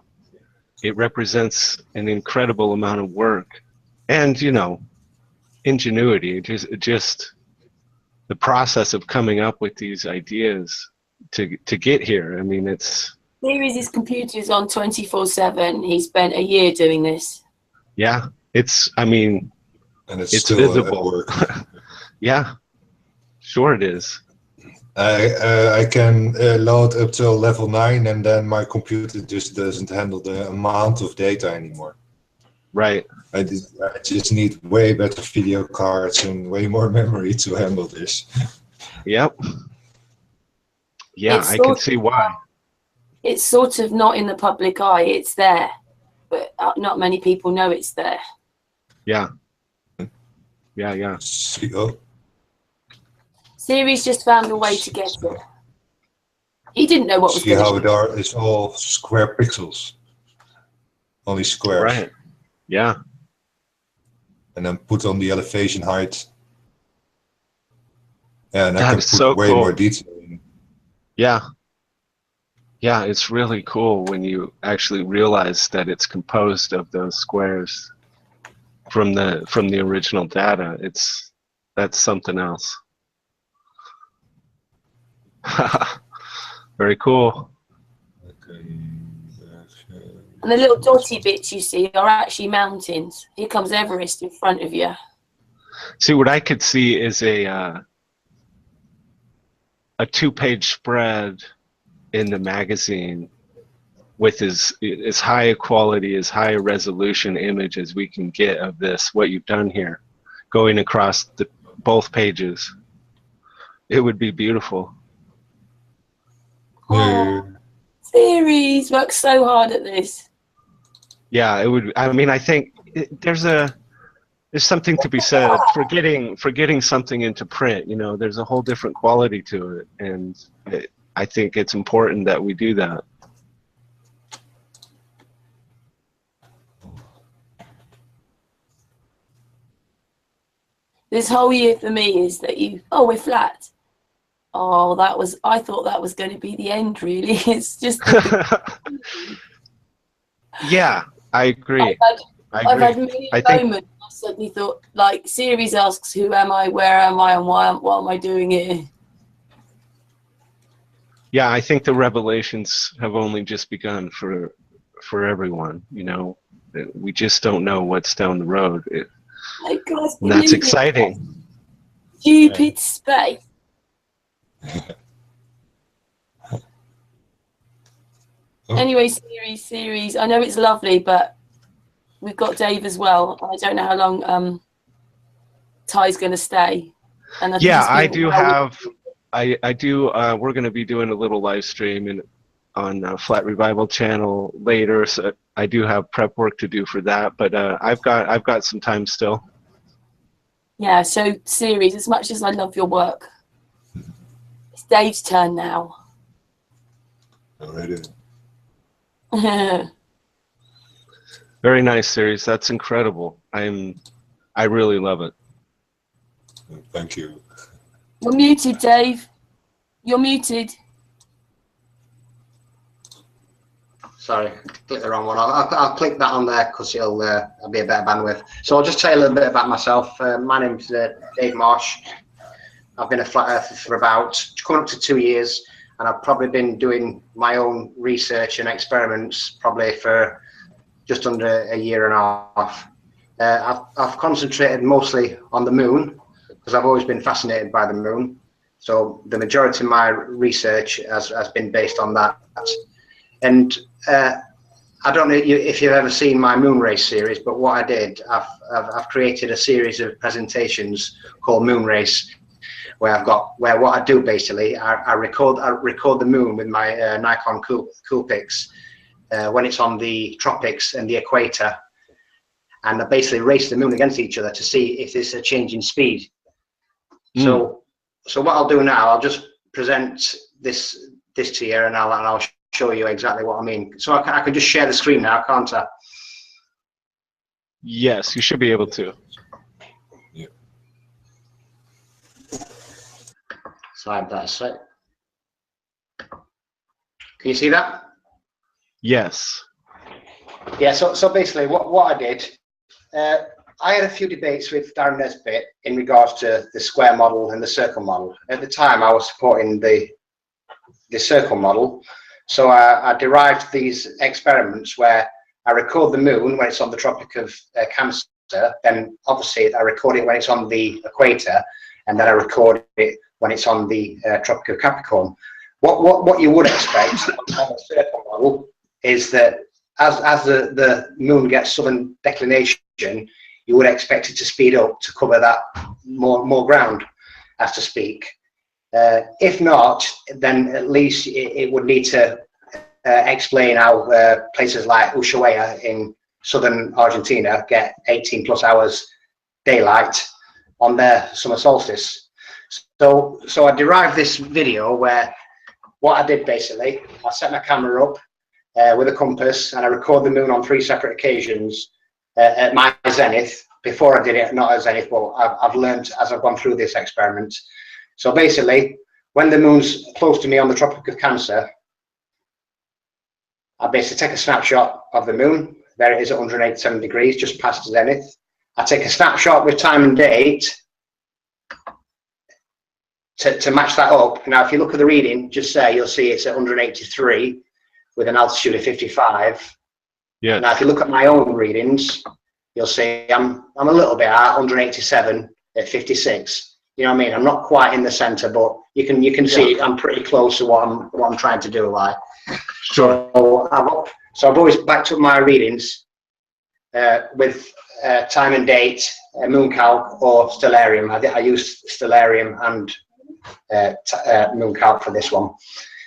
it represents an incredible amount of work and, you know, ingenuity. Just the process of coming up with these ideas to get here. I mean, it's... Series' computer's on 24/7. He spent a year doing this. Yeah. It's, I mean... And it's still visible. Yeah, sure it is. I can load up till level 9 and then my computer just doesn't handle the amount of data anymore. Right. I just need way better video cards and way more memory to handle this. Yep. Yeah, It's I can see why. It's sort of not in the public eye. It's there, but not many people know it's there. Yeah. Yeah. Oh. Ceres just found a way to get it. He didn't know what was See going how to happen. it's all square pixels, only squares. Right. Yeah. And then put on the elevation height. Yeah, and I can That's put so way cool. more detail in. Yeah. Yeah, it's really cool when you actually realize that it's composed of those squares from the original data. That's something else. Very cool. Okay. And the little dotty bits you see are actually mountains. Here comes Everest in front of you. See, what I could see is a 2-page spread in the magazine with as high a quality, as high a resolution image as we can get of this, what you've done here, going across both pages. It would be beautiful. Yeah. Ceres works so hard at this. Yeah, it would. I mean, I think there's something to be said for getting something into print. You know, there's a whole different quality to it, and I think it's important that we do that. This whole year for me is that we're flat. Oh, I thought that was going to be the end, really. It's just. Yeah, I agree. I've had many moments. I suddenly thought, like, Ceres asks, "Who am I? Where am I? And what am I doing here?" Yeah, I think the revelations have only just begun for everyone. You know, we just don't know what's down the road. And that's exciting. Stupid space. Anyway, Ceres. I know it's lovely, but we've got Dave as well. I don't know how long Ty's going to stay. And I do. We're going to be doing a little live stream on Flat Revival channel later. So I do have prep work to do for that, but I've got some time still. Yeah. So Ceres, as much as I love your work, it's Dave's turn now. Alrighty. Very nice, Ceres. That's incredible. I really love it. Thank you. You're muted, Dave. You're muted. Sorry, click the wrong one. I'll click that on there because it'll be a better bandwidth. So I'll just tell you a little bit about myself. My name's Dave Marsh. I've been a flat earther for about coming up to 2 years, and I've probably been doing my own research and experiments probably for just under a year and a half. I've concentrated mostly on the moon because I've always been fascinated by the moon. So the majority of my research has been based on that. And I don't know if you've ever seen my Moonrace series, but what I did, I've created a series of presentations called Moonrace, where what I do basically, I record the moon with my Nikon Coolpix when it's on the tropics and the equator, and I basically race the moon against each other to see if there's a change in speed. So what I'll do now, I'll just present this to you, and I'll show you exactly what I mean. So I can just share the screen now, can't I? Yes, you should be able to. Yeah. Slide that a sec. Can you see that? Yes. Yeah, so basically what I did, I had a few debates with Darren Nesbitt in regards to the square model and the circle model. At the time, I was supporting the circle model. So I derived these experiments where I record the moon when it's on the Tropic of Cancer, then obviously I record it when it's on the equator, and then I record it when it's on the Tropic of Capricorn. What you would expect on a circle model is that as the moon gets southern declination, you would expect it to speed up to cover that more ground, as to speak. If not, then at least it would need to explain how places like Ushuaia in southern Argentina get 18 plus hours daylight on their summer solstice. So I derived this video where what I did basically, I set my camera up with a compass and I record the moon on 3 separate occasions at my zenith. Before I did it, not at zenith, but I've learned as I've gone through this experiment. So basically, when the moon's close to me on the Tropic of Cancer, I basically take a snapshot of the moon. There it is at 187 degrees, just past zenith. I take a snapshot with time and date to match that up. Now, if you look at the reading, just say you'll see it's at 183 with an altitude of 55. Yeah. Now, if you look at my own readings, you'll see I'm a little bit at 187 at 56. You know what I mean? I'm not quite in the center, but you can see I'm pretty close to what I'm trying to do. Like, Sure. So I've always backed up my readings with time and date, Mooncalc or Stellarium. I used Stellarium and Mooncalc for this one.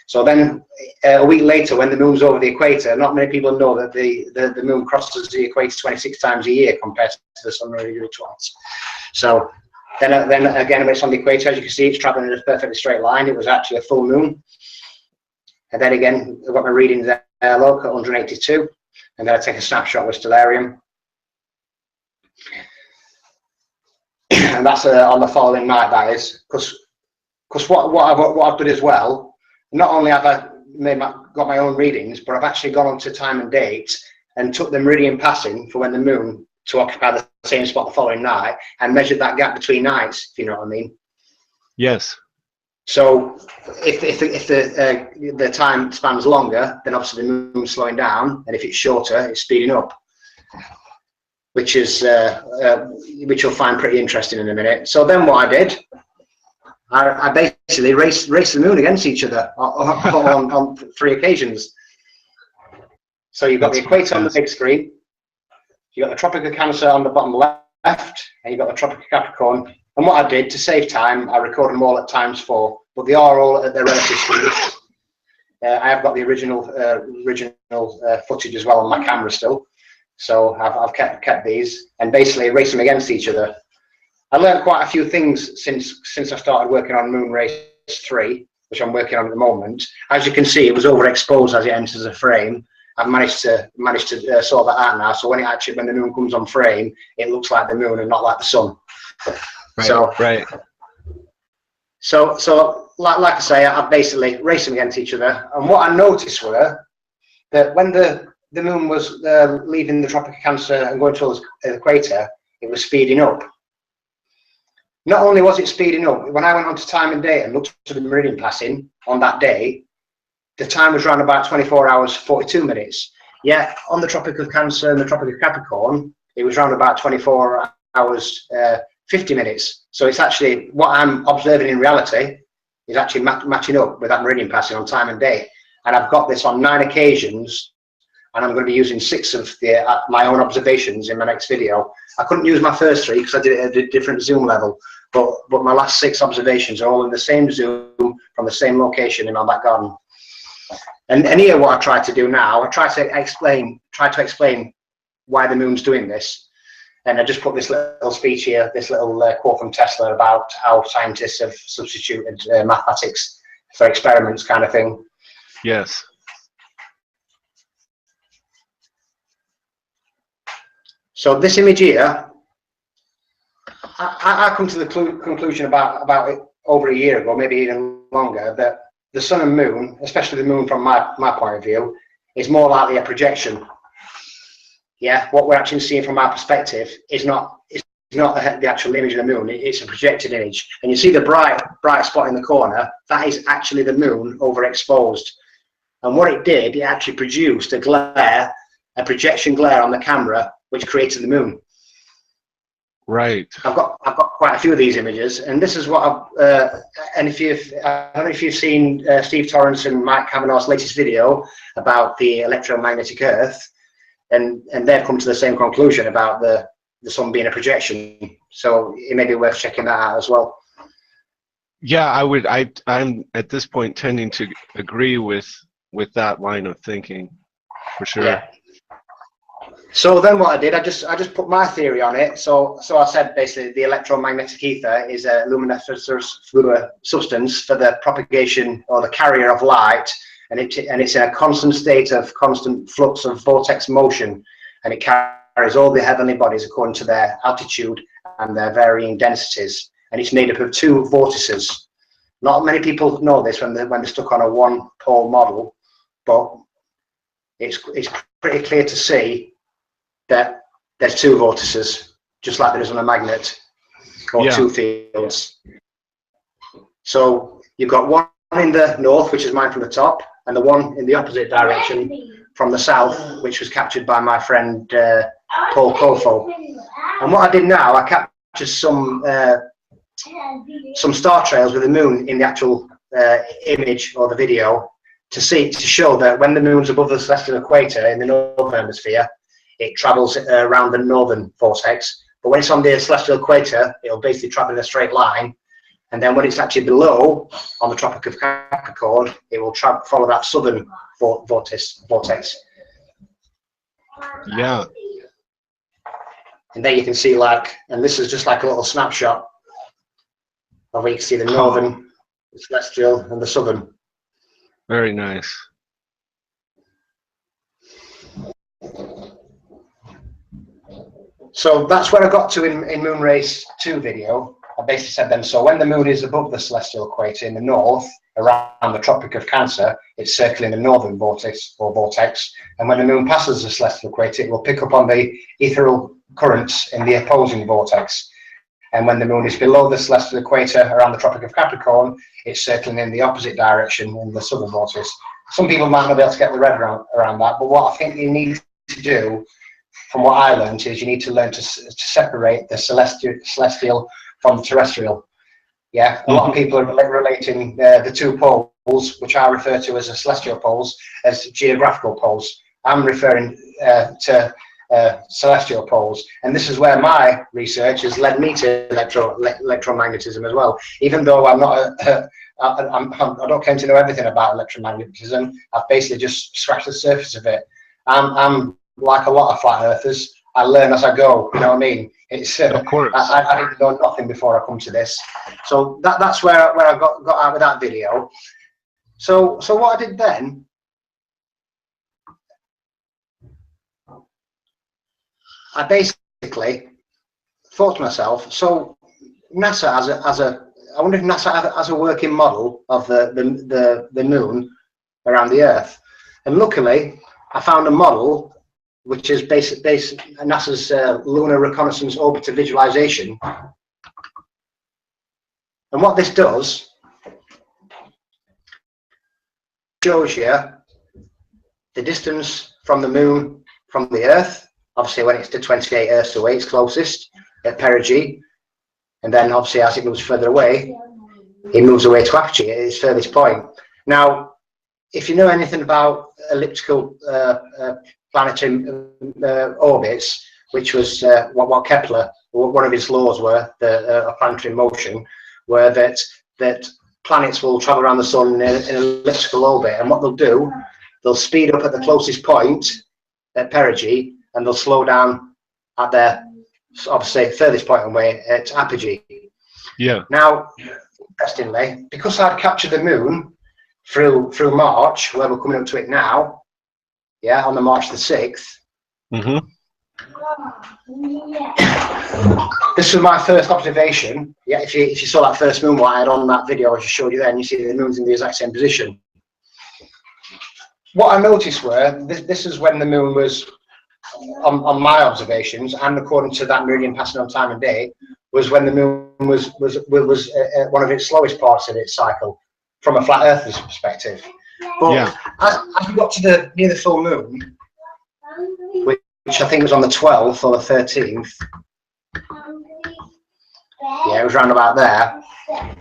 So then a week later, when the moon's over the equator, not many people know that the moon crosses the equator 26 times a year compared to the sun only twice. So then again, when it's on the equator, as you can see, it's traveling in a perfectly straight line. It was actually a full moon. And then again, I've got my readings there, look, at 182. And then I take a snapshot with Stellarium. And that's on the following night, that is. Because what I've done as well, not only have I got my own readings, but I've actually gone onto time and date and took the meridian passing for when the moon to occupy the same spot the following night and measured that gap between nights, if you know what I mean. Yes. So if the time span's longer, then obviously the moon's slowing down, and if it's shorter, it's speeding up, which is which you'll find pretty interesting in a minute. So then what I did, I basically raced the moon against each other on 3 occasions. So you've got the equator on the big screen, you've got the Tropic of Cancer on the bottom left, and you've got the Tropic of Capricorn. And what I did, to save time, I recorded them all at ×4, but they are all at their relative speeds. I have got the original footage as well on my camera still, so I've kept these and basically raced them against each other. I learned quite a few things since I started working on Moon Race 3, which I'm working on at the moment. As you can see, it was overexposed as it enters the frame. I've managed to sort that out now. So when the moon comes on frame, it looks like the moon and not like the sun. Right. So like I say, I basically raced them against each other. And what I noticed were that when the moon was leaving the Tropic of Cancer and going towards the equator, it was speeding up. Not only was it speeding up, when I went onto time and date and looked at the meridian passing on that day, the time was around about 24 hours, 42 minutes. Yet on the Tropic of Cancer and the Tropic of Capricorn, it was around about 24 hours, 50 minutes. So it's actually, what I'm observing in reality is actually matching up with that meridian passing on time and date. And I've got this on 9 occasions, and I'm going to be using 6 of my own observations in my next video. I couldn't use my first 3 because I did it at a different zoom level, but my last 6 observations are all in the same zoom from the same location in my back garden. And here, what I try to do now, I try to explain why the moon's doing this. And I just put this little speech here, this little quote from Tesla about how scientists have substituted mathematics for experiments, kind of thing. Yes. So this image here, I come to the conclusion about it over a year ago, maybe even longer, that the sun and moon, especially the moon from my point of view, is more likely a projection. Yeah, what we're actually seeing from our perspective is not the actual image of the moon, it's a projected image. And you see the bright spot in the corner, that is actually the moon overexposed. And what it did, it actually produced a projection glare on the camera, which created the moon. Right. I've got quite a few of these images, and this is what I've. And I don't know if you've seen Steve Torrance and Mike Kavanaugh's latest video about the electromagnetic Earth, and they've come to the same conclusion about the sun being a projection. So it may be worth checking that out as well. Yeah, I would. I'm at this point tending to agree with that line of thinking, for sure. Yeah. So then what I did, I just put my theory on it. So I said basically the electromagnetic ether is a luminescent fluid substance for the propagation or the carrier of light, and it's in a constant state of constant flux of vortex motion, and it carries all the heavenly bodies according to their altitude and their varying densities, and it's made up of two vortices. Not many people know this when they're stuck on a one-pole model, but it's pretty clear to see that there's two vortices, just like there is on a magnet, or two fields. So you've got one in the north, which is mine from the top, and the one in the opposite direction from the south, which was captured by my friend Paul Kofo. And what I did now, I captured some star trails with the moon in the actual image or the video to show that when the moon's above the celestial equator in the northern hemisphere, it travels around the northern vortex, but when it's on the celestial equator, it'll basically travel in a straight line. And then when it's actually below, on the Tropic of Capricorn, it will follow that southern vortex. Yeah. And there you can see, and this is just like a little snapshot of where you can see the northern, the celestial, and the southern. Very nice. So that's where I got to in Moonrace 2 video. I basically said then, so when the moon is above the celestial equator in the north, around the Tropic of Cancer, it's circling the northern vortex. And when the moon passes the celestial equator, it will pick up on the ethereal currents in the opposing vortex. And when the moon is below the celestial equator around the Tropic of Capricorn, it's circling in the opposite direction in the southern vortex. Some people might not be able to get their head around that, but what I think you need to do, from what I learned, is you need to learn to separate the celestial from the terrestrial. Yeah, a lot of people are relating the two poles, which I refer to as the celestial poles, as geographical poles. I'm referring to celestial poles, and this is where my research has led me to electromagnetism as well. Even though I'm not I don't claim to know everything about electromagnetism, I've basically just scratched the surface of it. I'm like a lot of flat earthers, I learn as I go, you know what I mean? It's of course. I didn't know nothing before I come to this. So that's where I got out with that video. So what I did then, I basically thought to myself, so NASA I wonder if NASA has a working model of the moon around the Earth. And luckily, I found a model which is NASA's Lunar Reconnaissance Orbiter Visualization. And what this does, shows you the distance from the moon from the Earth. Obviously, when it's to 28 Earths away, it's closest at perigee. And then, obviously, as it moves further away, it moves away to apogee at its furthest point. Now, if you know anything about elliptical planetary orbits, which was what Kepler, one of his laws were, the planetary motion, were that planets will travel around the sun in an elliptical orbit, and what they'll do, they'll speed up at the closest point at perigee, and they'll slow down at their, obviously, furthest point away at apogee. Yeah. Now, interestingly, because I'd captured the moon through March, where we're coming up to it now, yeah, on the March the 6th. Mm-hmm. This was my first observation. Yeah, if you saw that first moon what I had on that video I just showed you then, you see the moon's in the exact same position. What I noticed were, this is when the moon was, on my observations, and according to that meridian passing on time and day, was when the moon was one of its slowest parts in its cycle, from a flat earther's perspective. But yeah, as we got to near the full moon, which I think was on the 12th or the 13th, yeah, it was round about there.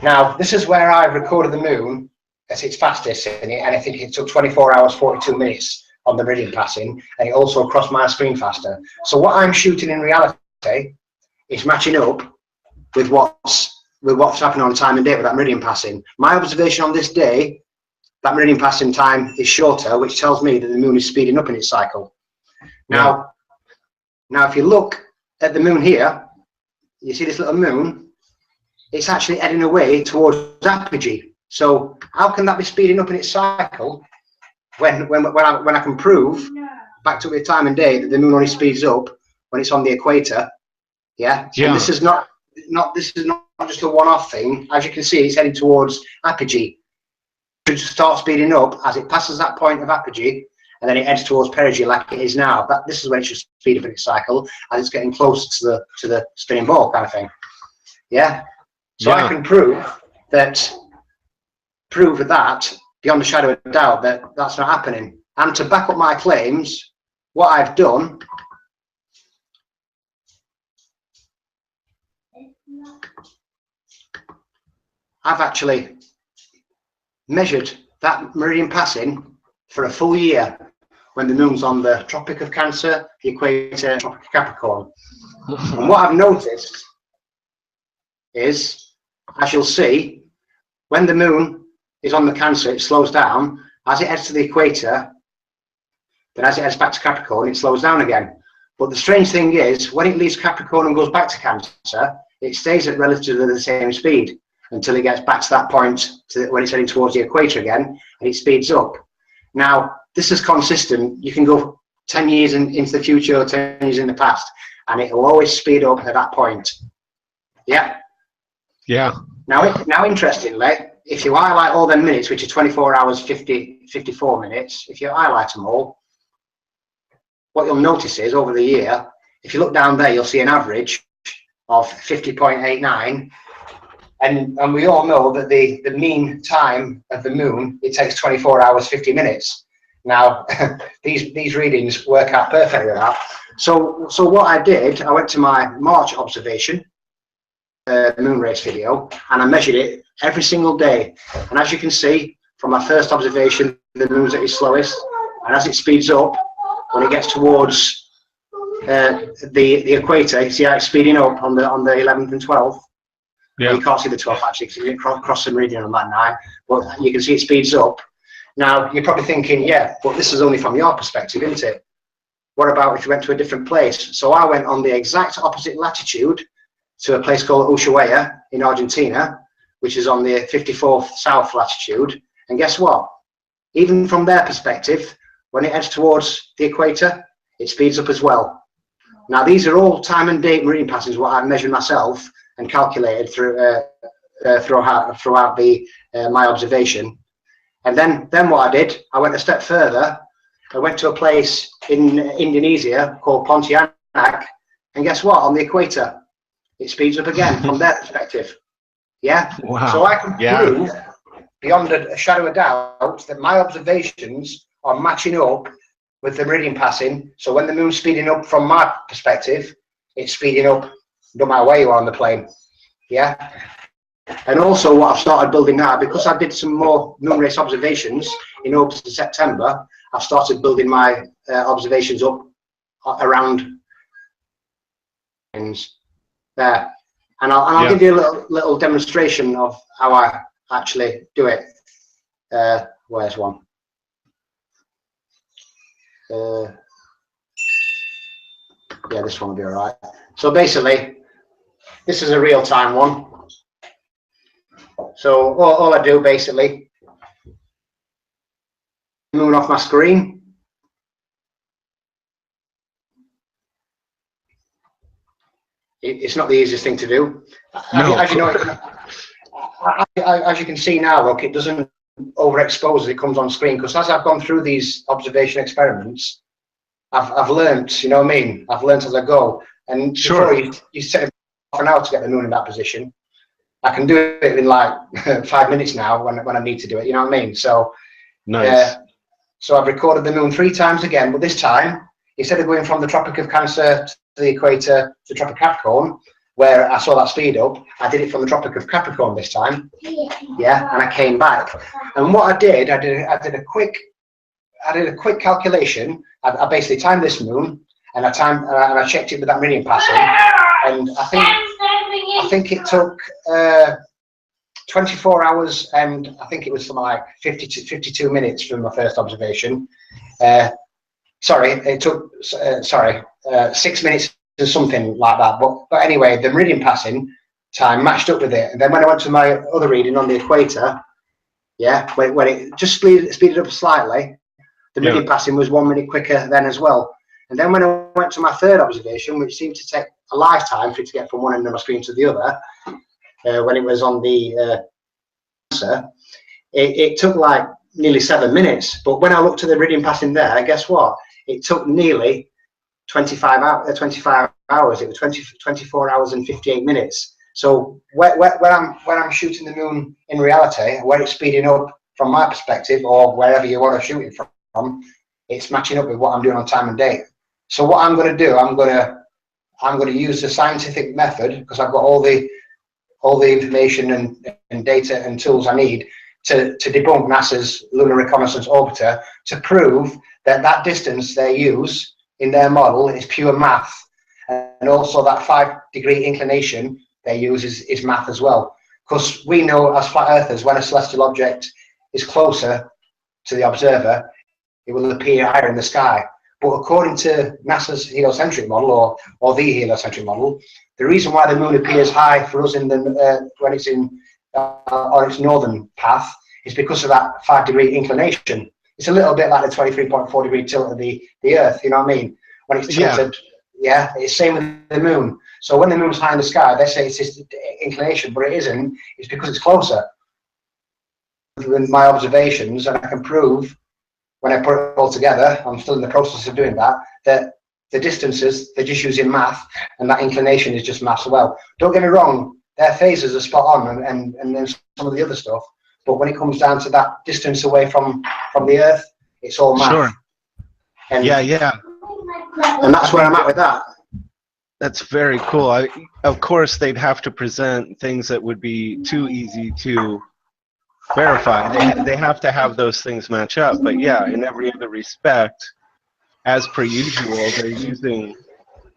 Now, this is where I recorded the moon at its fastest, and I think it took 24 hours 42 minutes on the meridian passing, and it also crossed my screen faster. So what I'm shooting in reality is matching up with what's with what's happening on time and date with that meridian passing. My observation on this day, that meridian passing time is shorter, which tells me that the moon is speeding up in its cycle. Now, now if you look at the moon here, you see this little moon, it's actually heading away towards apogee. So how can that be speeding up in its cycle when I can prove back to the time and day that the moon only speeds up when it's on the equator? Yeah. And this is not just a one-off thing. As you can see, it's heading towards apogee. It should start speeding up as it passes that point of apogee, and then it heads towards perigee like it is now. This is when it should speed up in its cycle as it's getting closer to the spinning ball kind of thing. Yeah. So I can prove that beyond a shadow of a doubt that that's not happening. And to back up my claims, what I've done, I've actually measured that meridian passing for a full year when the moon's on the Tropic of Cancer, the equator, Tropic of Capricorn. And what I've noticed is, as you'll see, when the moon is on the Cancer, it slows down. As it heads to the equator, then as it heads back to Capricorn, it slows down again. But the strange thing is, when it leaves Capricorn and goes back to Cancer, it stays at relatively the same speed until it gets back to that point when it's heading towards the equator again, and it speeds up. Now, this is consistent. You can go 10 years into the future or 10 years in the past, and it will always speed up at that point. Yeah. Yeah. Now, interestingly, if you highlight all them minutes, which are 24 hours, 54 minutes, if you highlight them all, what you'll notice is over the year, if you look down there, you'll see an average of 50.89. And we all know that the mean time of the moon, it takes 24 hours, 50 minutes. Now, these readings work out perfectly with that. So what I did, I went to my March observation, moon race video, and I measured it every single day. And as you can see, from my first observation, the moon's at its slowest. And as it speeds up, when it gets towards the equator, you see how it's speeding up on the 11th and 12th. Yeah. Well, you can't see the 12th actually because you didn't cross the meridian on that night, but you can see it speeds up. Now you're probably thinking, yeah, but this is only from your perspective, isn't it? What about if you went to a different place? So I went on the exact opposite latitude to a place called Ushuaia in Argentina, which is on the 54th south latitude. And guess what? Even from their perspective, when it heads towards the equator, it speeds up as well. Now these are all time and date meridian passings, what I've measured myself and calculated throughout my observation. And then what I did, I went a step further. I went to a place in Indonesia called Pontianak, and guess what? On the equator, it speeds up again from their perspective. Yeah. Wow. So I can prove beyond a shadow of doubt that my observations are matching up with the meridian passing. So when the moon's speeding up from my perspective, it's speeding up no matter where you are on the plane. Yeah. And also what I've started building now, because I did some more moon race observations in August and September, I've started building my observations up around there. And I'll give you a little demonstration of how I actually do it. Where's one? Yeah, this one will be all right. So basically, this is a real-time one. So all I do basically, moon off my screen. It's not the easiest thing to do. No. As you know, as you can see now, look, it doesn't overexpose as it comes on screen, because as I've gone through these observation experiments, I've learnt, you know what I mean? I've learnt as I go. And before you set it half an hour to get the moon in that position, I can do it in like 5 minutes now when I need to do it, you know what I mean? So nice. So I've recorded the moon 3 times again, but this time, instead of going from the Tropic of Cancer to the equator to the Tropic of Capricorn, where I saw that speed up, I did it from the Tropic of Capricorn this time. Yeah, and I came back. And what I did a quick calculation. I basically timed this moon, and I checked it with that meridian passing, and I think I think it took 24 hours, and I think it was something like 52 minutes from my first observation. Sorry, it took 6 minutes or something like that. But anyway, the meridian passing time matched up with it. And then when I went to my other reading on the equator, yeah, when it just speeded up slightly, the meridian passing was 1 minute quicker then as well. And then when I went to my third observation, which seemed to take a lifetime for it to get from one end of my screen to the other, when it was on the answer, it took like nearly 7 minutes. But when I looked at the meridian passing there, guess what? It took nearly 25 hours. It was 24 hours and 58 minutes. So when I'm shooting the moon in reality, where it's speeding up from my perspective, or wherever you want to shoot it from, it's matching up with what I'm doing on time and date. So what I'm going to do, I'm going to use the scientific method, because I've got all the information and data and tools I need to debunk NASA's Lunar Reconnaissance Orbiter, to prove that distance they use in their model is pure math, and also that 5-degree inclination they use is math as well. Because we know as flat earthers, when a celestial object is closer to the observer, it will appear higher in the sky. But according to NASA's heliocentric model, or the heliocentric model, the reason why the moon appears high for us in the when it's in on its northern path is because of that 5-degree inclination. It's a little bit like the 23.4 degree tilt of the Earth. You know what I mean? When it's tilted, yeah, it's same with the moon. So when the moon's high in the sky, they say it's this inclination, but it isn't. It's because it's closer. With my observations, and I can prove, when I put it all together, I'm still in the process of doing that, that the distances, they're just using math, and that inclination is just math as well. Don't get me wrong, their phases are spot on, and then some of the other stuff, but when it comes down to that distance away from the Earth, it's all math. Sure. And, yeah. And that's where I'm at with that. That's very cool. Of course, they'd have to present things that would be too easy to verify. They have to have those things match up. But yeah, in every other respect, as per usual,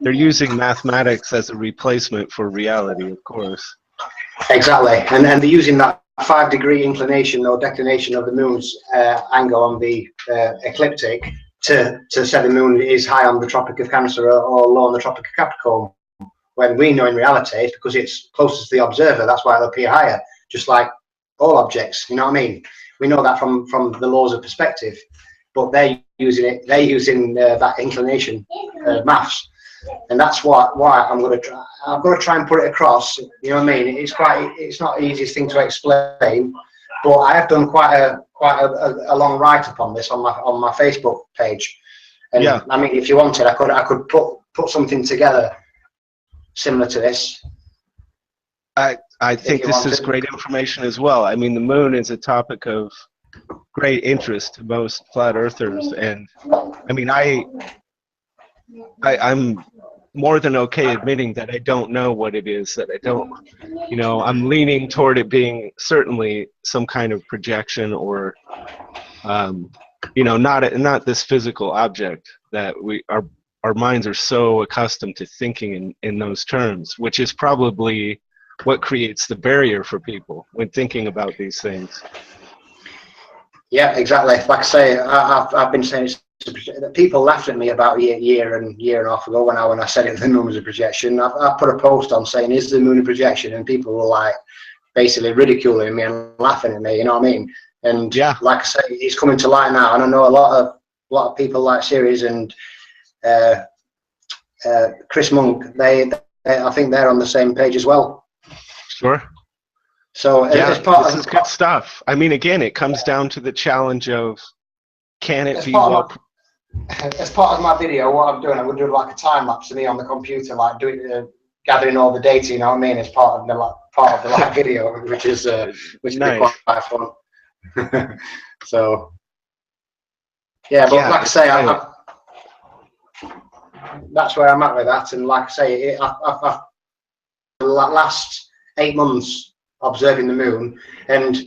they're using mathematics as a replacement for reality, of course. Exactly, and they're using that 5-degree inclination or declination of the moon's angle on the ecliptic to say the moon is high on the Tropic of Cancer or low on the Tropic of Capricorn, when we know in reality it's because it's closest to the observer, that's why it'll appear higher, just like all objects, you know what I mean? We know that from the laws of perspective, but they're using that inclination maths, and that's why I'm going to try and put it across, you know what I mean? It's not the easiest thing to explain, but I have done quite a long write-up on this on my Facebook page, and yeah. I mean, if you wanted, I could put something together similar to this. I think this is great information as well. I mean, the moon is a topic of great interest to most flat earthers, and I mean, I'm more than okay admitting that I don't know what it is, that I don't, you know, I'm leaning toward it being certainly some kind of projection, or you know, not this physical object that our minds are so accustomed to thinking in those terms, which is probably what creates the barrier for people when thinking about these things. Yeah, exactly. Like I say, I've been saying that people laughed at me about a year and a half ago when I said it, the moon was a projection. I put a post on saying, is the moon a projection? And people were like basically ridiculing me and laughing at me, you know what I mean? And yeah, like I say, it's coming to light now, and I know a lot of people like Ceres and Chris Monk, they I think they're on the same page as well. Sure. So yeah, this is good stuff. I mean, again, it comes down to the challenge of, can it be well? As part of my video, what I'm doing, I'm going to do like a time lapse of me on the computer, like gathering all the data. You know what I mean? As part of the live video, which is nice. Quite fun. So yeah, but yeah, like I say, that's where I'm at with that. And like I say, I've the last 8 months observing the moon, and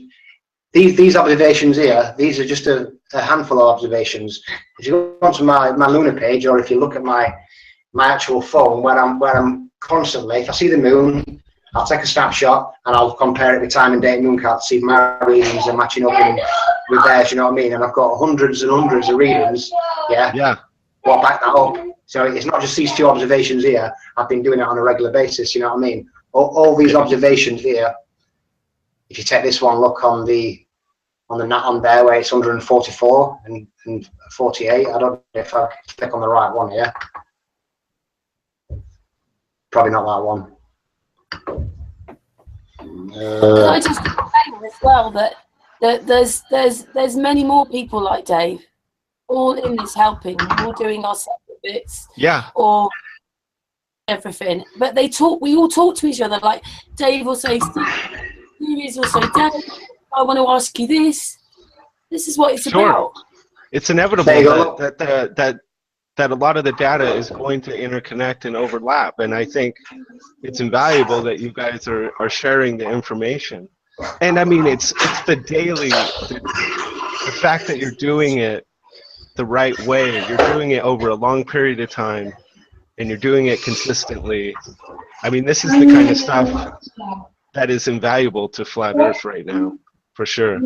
these observations here, these are just a handful of observations. If you go onto my lunar page, or if you look at my actual phone, where I'm constantly, if I see the moon, I'll take a snapshot and I'll compare it with time and date Mooncalc to see if my readings are matching up with theirs, you know what I mean? And I've got hundreds and hundreds of readings, what back that up. So it's not just these 2 observations here. I've been doing it on a regular basis, you know what I mean? All these observations here, if you take this one, look on there where it's 144 and 48. I don't know if I click on the right one here. Probably not that one. Can I just say as well that there's many more people like Dave, all in this helping, all doing our separate bits, or everything. But we all talk to each other. Like Dave will say, Steve will say, Dave, I want to ask you this. This is what it's about. It's inevitable that a lot of the data is going to interconnect and overlap, and I think it's invaluable that you guys are sharing the information. And I mean, it's the daily, the fact that you're doing it the right way, you're doing it over a long period of time, and you're doing it consistently. I mean, this is the kind of stuff that is invaluable to Flat Earth right now, for sure.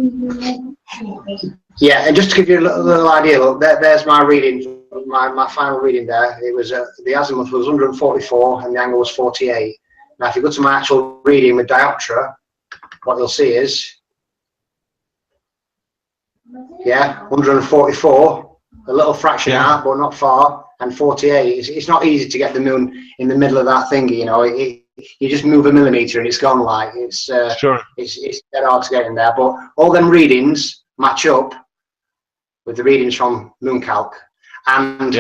Yeah, and just to give you a little idea, look, there's my reading, my final reading there. It was the azimuth was 144 and the angle was 48. Now, if you go to my actual reading with dioptra, what you'll see is, 144, a little fraction out, but not far, and 48. It's not easy to get the moon in the middle of that thingy, you know. You just move a millimeter and it's gone. Like it's it's dead hard to get in there. But all them readings match up with the readings from Mooncalc, and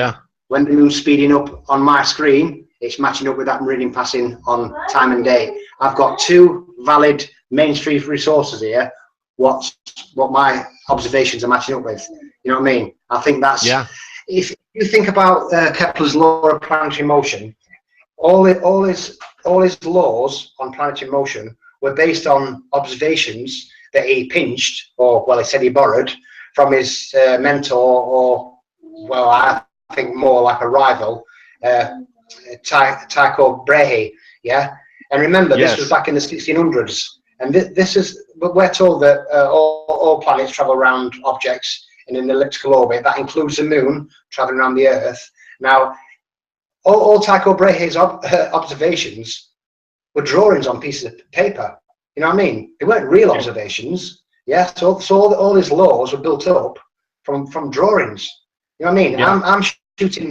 when the moon's speeding up on my screen, it's matching up with that reading passing on time and date. I've got 2 valid mainstream resources here. What my observations are matching up with. You know what I mean? I think that's if you think about Kepler's law of planetary motion, all his laws on planetary motion were based on observations that he pinched, or well, he said he borrowed from his mentor, or well, I think more like a rival, Tycho Brahe. Yeah, and remember, this was back in the 1600s, and this is. But we're told that all planets travel around objects in an elliptical orbit. That includes the moon traveling around the Earth. Now, all Tycho Brahe's observations were drawings on pieces of paper. You know what I mean? They weren't real observations. Yeah, so all his laws were built up from drawings. You know what I mean? Yeah.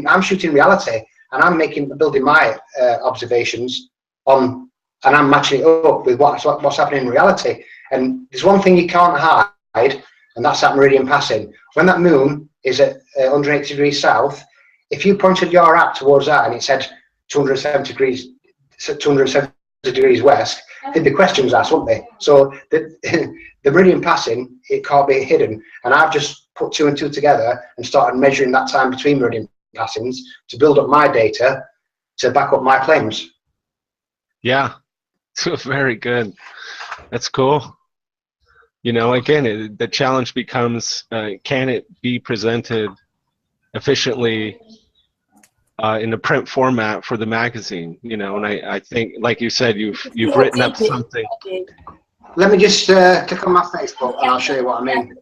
I'm shooting reality, and I'm building my observations on, and I'm matching it up with what's happening in reality. And there's one thing you can't hide, and that's that meridian passing. When that moon is at 180 degrees south, if you pointed your app towards that and it said 270 degrees west, there'd be questions asked, wouldn't they? So the meridian passing, it can't be hidden. And I've just put 2 and 2 together and started measuring that time between meridian passings to build up my data to back up my claims. Yeah, very good. That's cool. You know, again, the challenge becomes, can it be presented efficiently in a print format for the magazine? You know, and I think, like you said, you've written up something. Let me just click on my Facebook and I'll show you what I mean.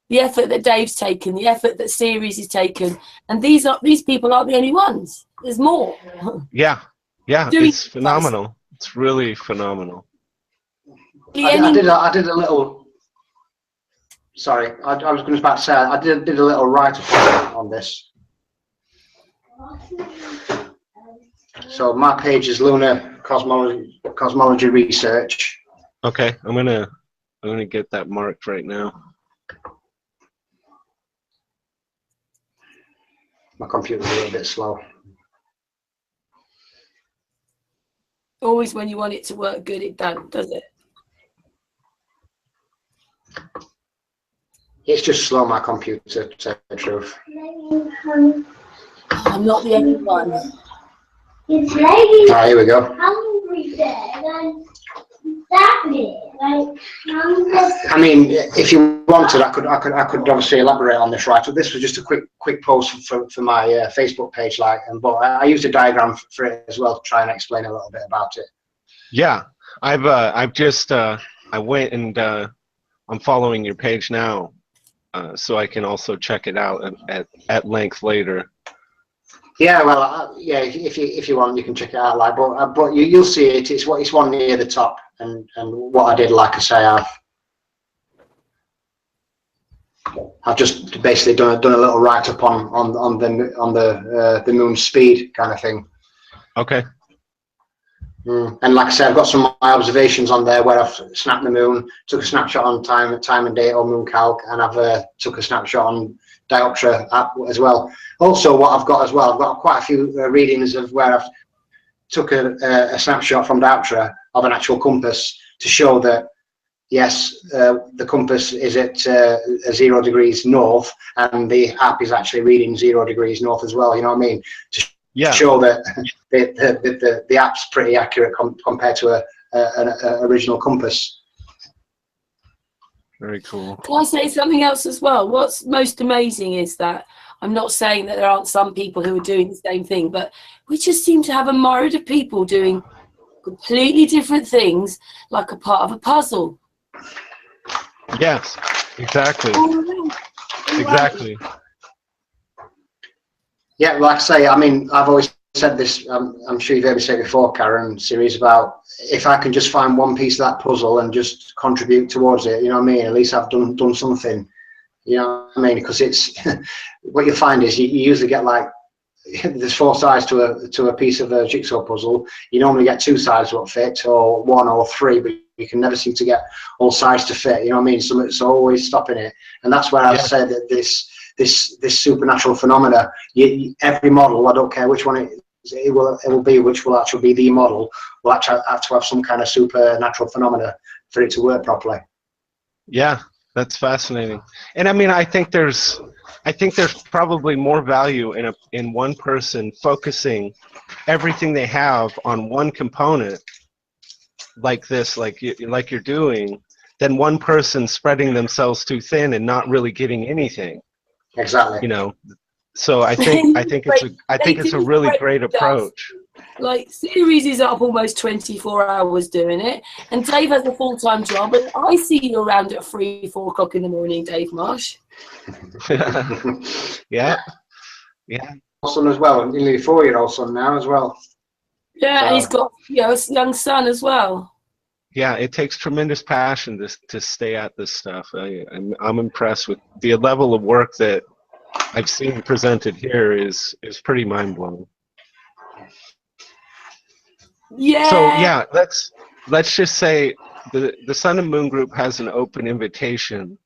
The effort that Dave's taken, the effort that Series is taken, and these people aren't the only ones. There's more. Yeah, it's phenomenal. It's really phenomenal. I did a little. Sorry, I was going to say I did a little write-up on this. So my page is Lunar Cosmology Research. Okay, I'm gonna get that marked right now. My computer's a little bit slow. Always when you want it to work good, it don't, does it? It's just slow, my computer, to tell the truth. I'm not the only one. It's lady. Here we go. I mean, if you wanted, I could obviously elaborate on this, right? So this was just a quick post for my Facebook page, but I used a diagram for it as well to try and explain a little bit about it. Yeah, I've just I went and I'm following your page now, so I can also check it out at length later. Yeah, well, yeah. If you want, you can check it out. Like, but you'll see it. It's one near the top, and what I did, like I say, I've just basically done a little write up on the moon's speed kind of thing. Okay. And like I said, I've got some of my observations on there where I've snapped the moon, took a snapshot on time and date on MoonCalc, and I've took a snapshot on Dioptra app as well. Also, what I've got as well, I've got quite a few readings of where I've took a snapshot from Dioptra of an actual compass to show that yes, the compass is at 0 degrees north, and the app is actually reading 0 degrees north as well. You know what I mean? To show that the app's pretty accurate compared to an original compass. Very cool. Can I say something else as well? What's most amazing is that I'm not saying that there aren't some people who are doing the same thing, but we just seem to have a myriad of people doing completely different things, like a part of a puzzle. Yes, exactly. Exactly. Yeah, like I say, I mean, I've always said this, I'm sure you've heard me say it before, Karen, series about if I can just find one piece of that puzzle and just contribute towards it, you know what I mean? At least I've done something, you know what I mean? Because it's, what you find is you usually get like, there's 4 sides to a piece of a jigsaw puzzle. You normally get 2 sides what fit, or 1 or 3, but you can never seem to get all sides to fit, you know what I mean? So it's always stopping it. And that's where I said that this supernatural phenomena, every model, I don't care which one it will be, which will actually be the model, will actually have to have some kind of supernatural phenomena for it to work properly. Yeah, that's fascinating. And I mean, I think there's probably more value in one person focusing everything they have on one component like this, like you're doing, than one person spreading themselves too thin and not really getting anything. Exactly. You know, so I think it's a really great approach. Like, Series is up almost 24 hours doing it, and Dave has a full-time job, and I see you around at 3-4 o'clock in the morning, Dave Marsh. Yeah. Son as well, and nearly 4-year-old son now as well. Yeah, so. And he's got a young son as well. Yeah, it takes tremendous passion to stay at this stuff. I'm impressed with the level of work that I've seen presented here is pretty mind-blowing. Yeah. So yeah, let's just say the Sun and Moon Group has an open invitation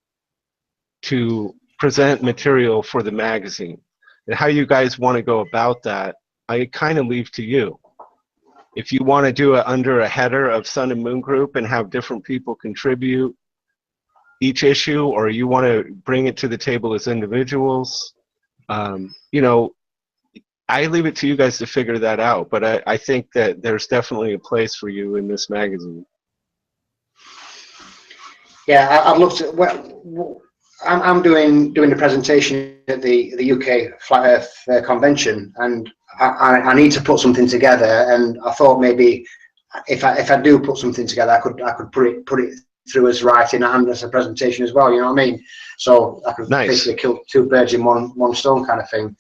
to present material for the magazine. And how you guys want to go about that, I kind of leave to you. If you want to do it under a header of Sun and Moon Group and have different people contribute each issue, or you want to bring it to the table as individuals, you know, I leave it to you guys to figure that out. But I think that there's definitely a place for you in this magazine. Yeah, I've looked at, well, I'm doing the presentation at the UK Flat Earth convention, and I need to put something together. And I thought maybe if I do put something together, I could put it through as writing and as a presentation as well. You know what I mean? So I could basically kill 2 birds in one stone kind of thing.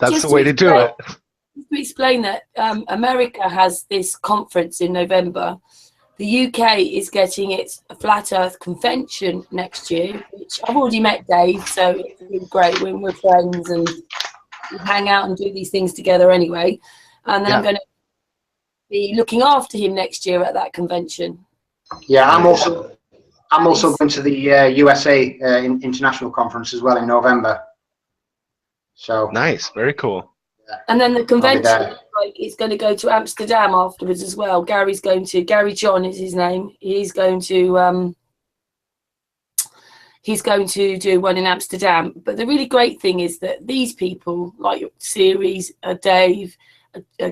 That's the way to do it. To explain that, America has this conference in November. The UK is getting its Flat Earth convention next year, which I've already met Dave, so it's really great when we're friends and we hang out and do these things together anyway. And then I'm going to be looking after him next year at that convention. Yeah, I'm also going to the USA International Conference as well in November. So nice, very cool. And then the convention is going to go to Amsterdam afterwards as well. Gary John is his name. He's going to do one in Amsterdam. But the really great thing is that these people, like your series, Dave,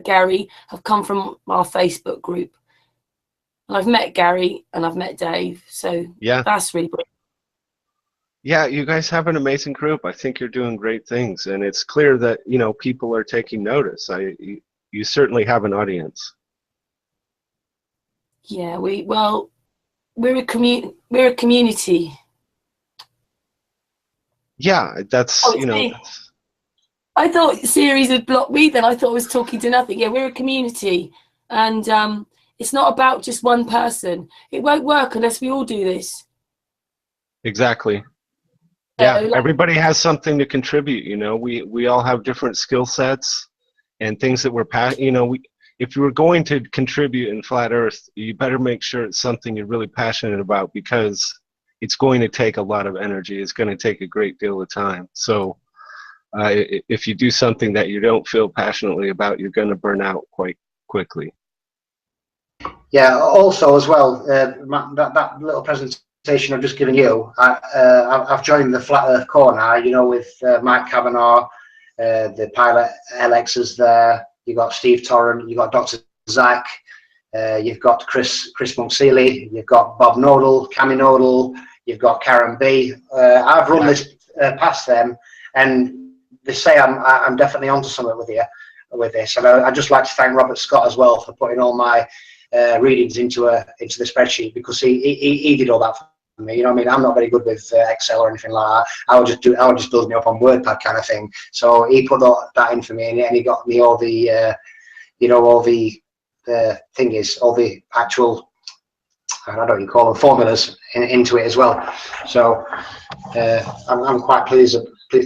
Gary, have come from our Facebook group. And I've met Gary and I've met Dave. So yeah, that's really great. Yeah, you guys have an amazing group. I think you're doing great things, and it's clear that, you know, people are taking notice. You certainly have an audience. Yeah, we're a community. Yeah, that's, Oh, it's me. I thought Series had blocked me, then I thought I was talking to nothing. Yeah, we're a community, and it's not about just one person. It won't work unless we all do this. Exactly. Yeah, everybody has something to contribute, you know. We all have different skill sets and things that we're if you were going to contribute in Flat Earth, you better make sure it's something you're really passionate about, because it's going to take a lot of energy. It's going to take a great deal of time. So if you do something that you don't feel passionately about, you're going to burn out quite quickly. Yeah, also as well, that little presentation I've just given you, I've joined the Flat Earth Corner, you know, with Mike Kavanagh, the pilot Alex is there, you've got Steve Torrent, you've got Dr. Zach, you've got Chris Monkseely, you've got Bob Nodal, Cammy Nodal, you've got Karen B. I've run this past them, and they say I'm definitely onto something with this. And I'd just like to thank Robert Scott as well for putting all my readings into the spreadsheet, because he did all that for me. You know what I mean? I'm not very good with Excel or anything like that. I would just build me up on WordPad kind of thing. So he put that in for me, and he got me all the all the thingies, all the actual, I don't know what you call them, formulas into it as well. So I'm quite pleased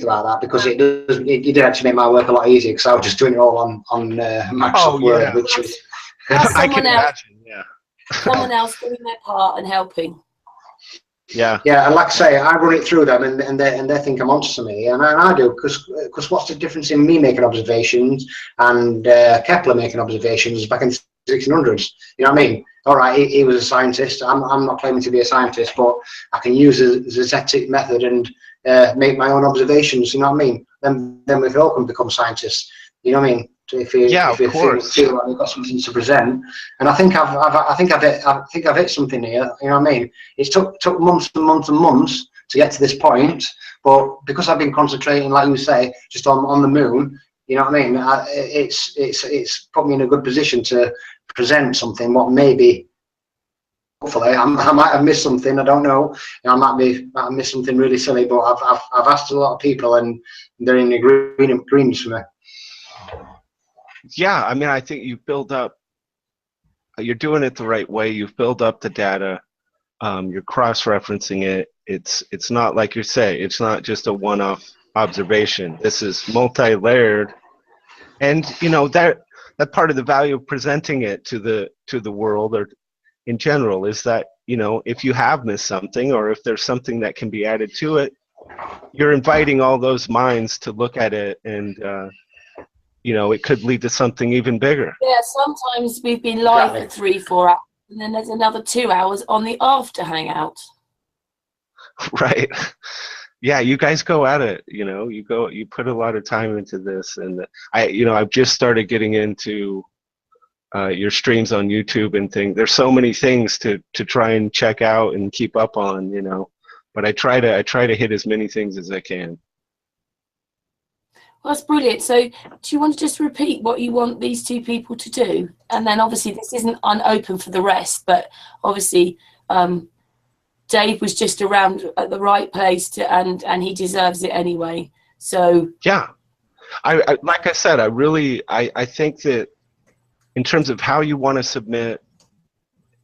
about that, because it did actually make my work a lot easier, because I was just doing it all on Microsoft Word, which is I can imagine. Yeah, someone else doing their part and helping. Yeah, and like I say, I run it through them, and they think I'm onto something, and I do, because what's the difference in me making observations and Kepler making observations back in the 1600s? You know what I mean? All right, he was a scientist. I'm not claiming to be a scientist, but I can use the Zetetic method and make my own observations. You know what I mean? Then we all can become scientists. You know what I mean? If you feel like you've got something to present, and I think I've hit something here. You know what I mean? It's took months and months and months to get to this point, but because I've been concentrating, like you say, just on the moon. You know what I mean? It's put me in a good position to present something. What maybe, hopefully, I might have missed something. I don't know. I might have missed something really silly, but I've asked a lot of people, and they're in agreement with me. Yeah, I mean, I think you've built up. You're doing it the right way. You've built up the data. You're cross-referencing it. It's not like you say. It's not just a one-off observation. This is multi-layered, and you know that part of the value of presenting it to the world, or in general, is that, you know, if you have missed something, or if there's something that can be added to it, you're inviting all those minds to look at it, and you know, it could lead to something even bigger. Yeah, sometimes we've been live for 3-4 hours, and then there's another 2 hours on the after hangout. Right. Yeah, you guys go at it. You know, you put a lot of time into this, and I've just started getting into your streams on YouTube and things. There's so many things to try and check out and keep up on, you know, but I try to hit as many things as I can. Well, that's brilliant. So do you want to just repeat what you want these two people to do? And then obviously this isn't unopen for the rest, but obviously Dave was just around at the right place and he deserves it anyway. So yeah, I like I said, I think that in terms of how you want to submit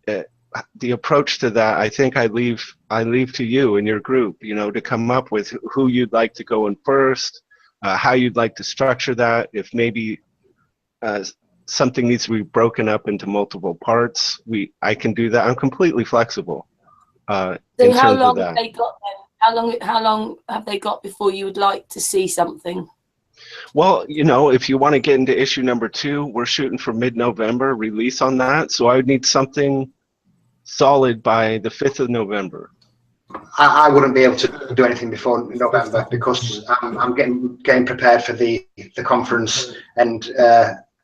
the approach to that, I think I leave to you and your group, you know, to come up with who you'd like to go in first. How you'd like to structure that, if maybe something needs to be broken up into multiple parts, I can do that. I'm completely flexible. So how long have they got then? How long have they got before you would like to see something? Well, you know, if you want to get into issue number 2, we're shooting for mid-November release on that, so I would need something solid by the 5th of November. I wouldn't be able to do anything before November, because I'm getting prepared for the conference, and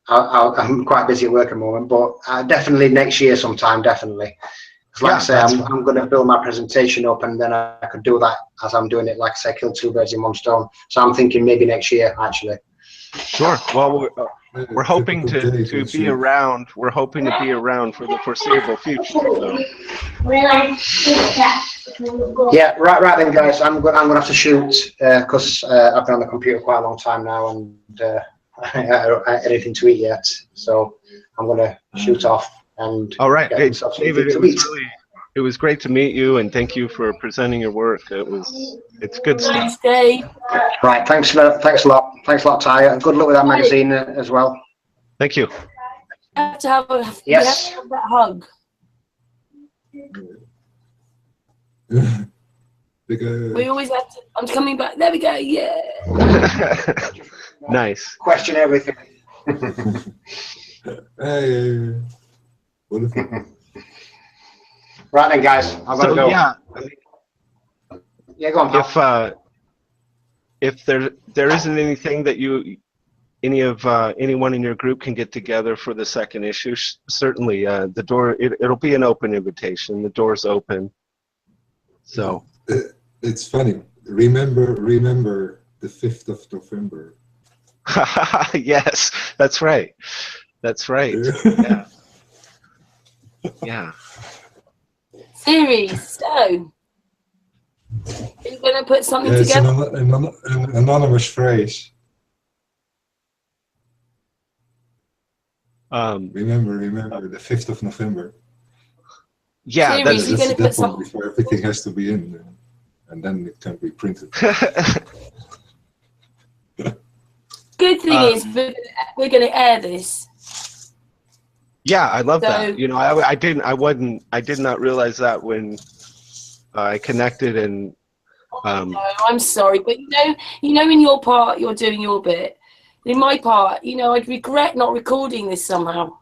I'm quite busy at work at the moment. But definitely next year sometime, definitely. Because like I say, I'm going to build my presentation up, and then I could do that as I'm doing it. Like I say, kill 2 birds in one stone. So I'm thinking maybe next year, actually. Sure. Well, we're hoping typical to David, be yeah. around. We're hoping to be around for the foreseeable future. So. Yeah, right then, guys. I'm gonna have to shoot because I've been on the computer quite a long time now, and I haven't had anything to eat yet. So I'm gonna shoot off and. All right, get hey, myself David. something to eat. It was great to meet you, and thank you for presenting your work. It's good stuff. Thanks, Dave. Right, thanks a lot, Ty, and good luck with that magazine as well. Thank you. You have to have Yes. you have to have that hug. We always have to. I'm coming back. There we go. Yeah. Nice. Question everything. Hey, wonderful. Right then, guys. I've got to go. Yeah, Yeah, go on, pal. if there isn't anything that anyone in your group can get together for the second issue, certainly the door it'll be an open invitation. The door's open. So It's funny. Remember the 5th of November. yes, that's right. That's right. Yeah. Yeah. Series. So, are you going to put something It's together? an anonymous phrase. Remember the 5th of November. Yeah, Series, that's you're going to put one something. before everything has to be in, and then it can be printed. Good thing is we're going to air this. Yeah, I love So- that. You know, I did not realize that when I connected and No, I'm sorry, but you know, in your part, you're doing your bit. In my part, I'd regret not recording this somehow.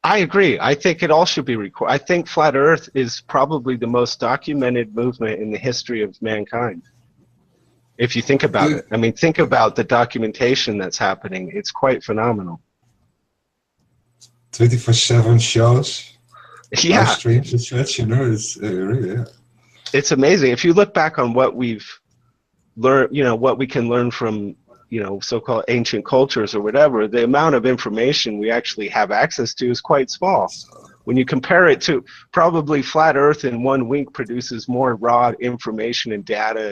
I agree. I think it all should be recorded. I think Flat Earth is probably the most documented movement in the history of mankind. If you think about it, I mean, think about the documentation that's happening. It's quite phenomenal. 24/7 shows, Yeah, live streams and such. It's really, yeah. it's amazing. If you look back on what we've learned, what we can learn from, so-called ancient cultures or whatever, the amount of information we actually have access to is quite small. When you compare it to probably Flat Earth in 1 week produces more raw information and data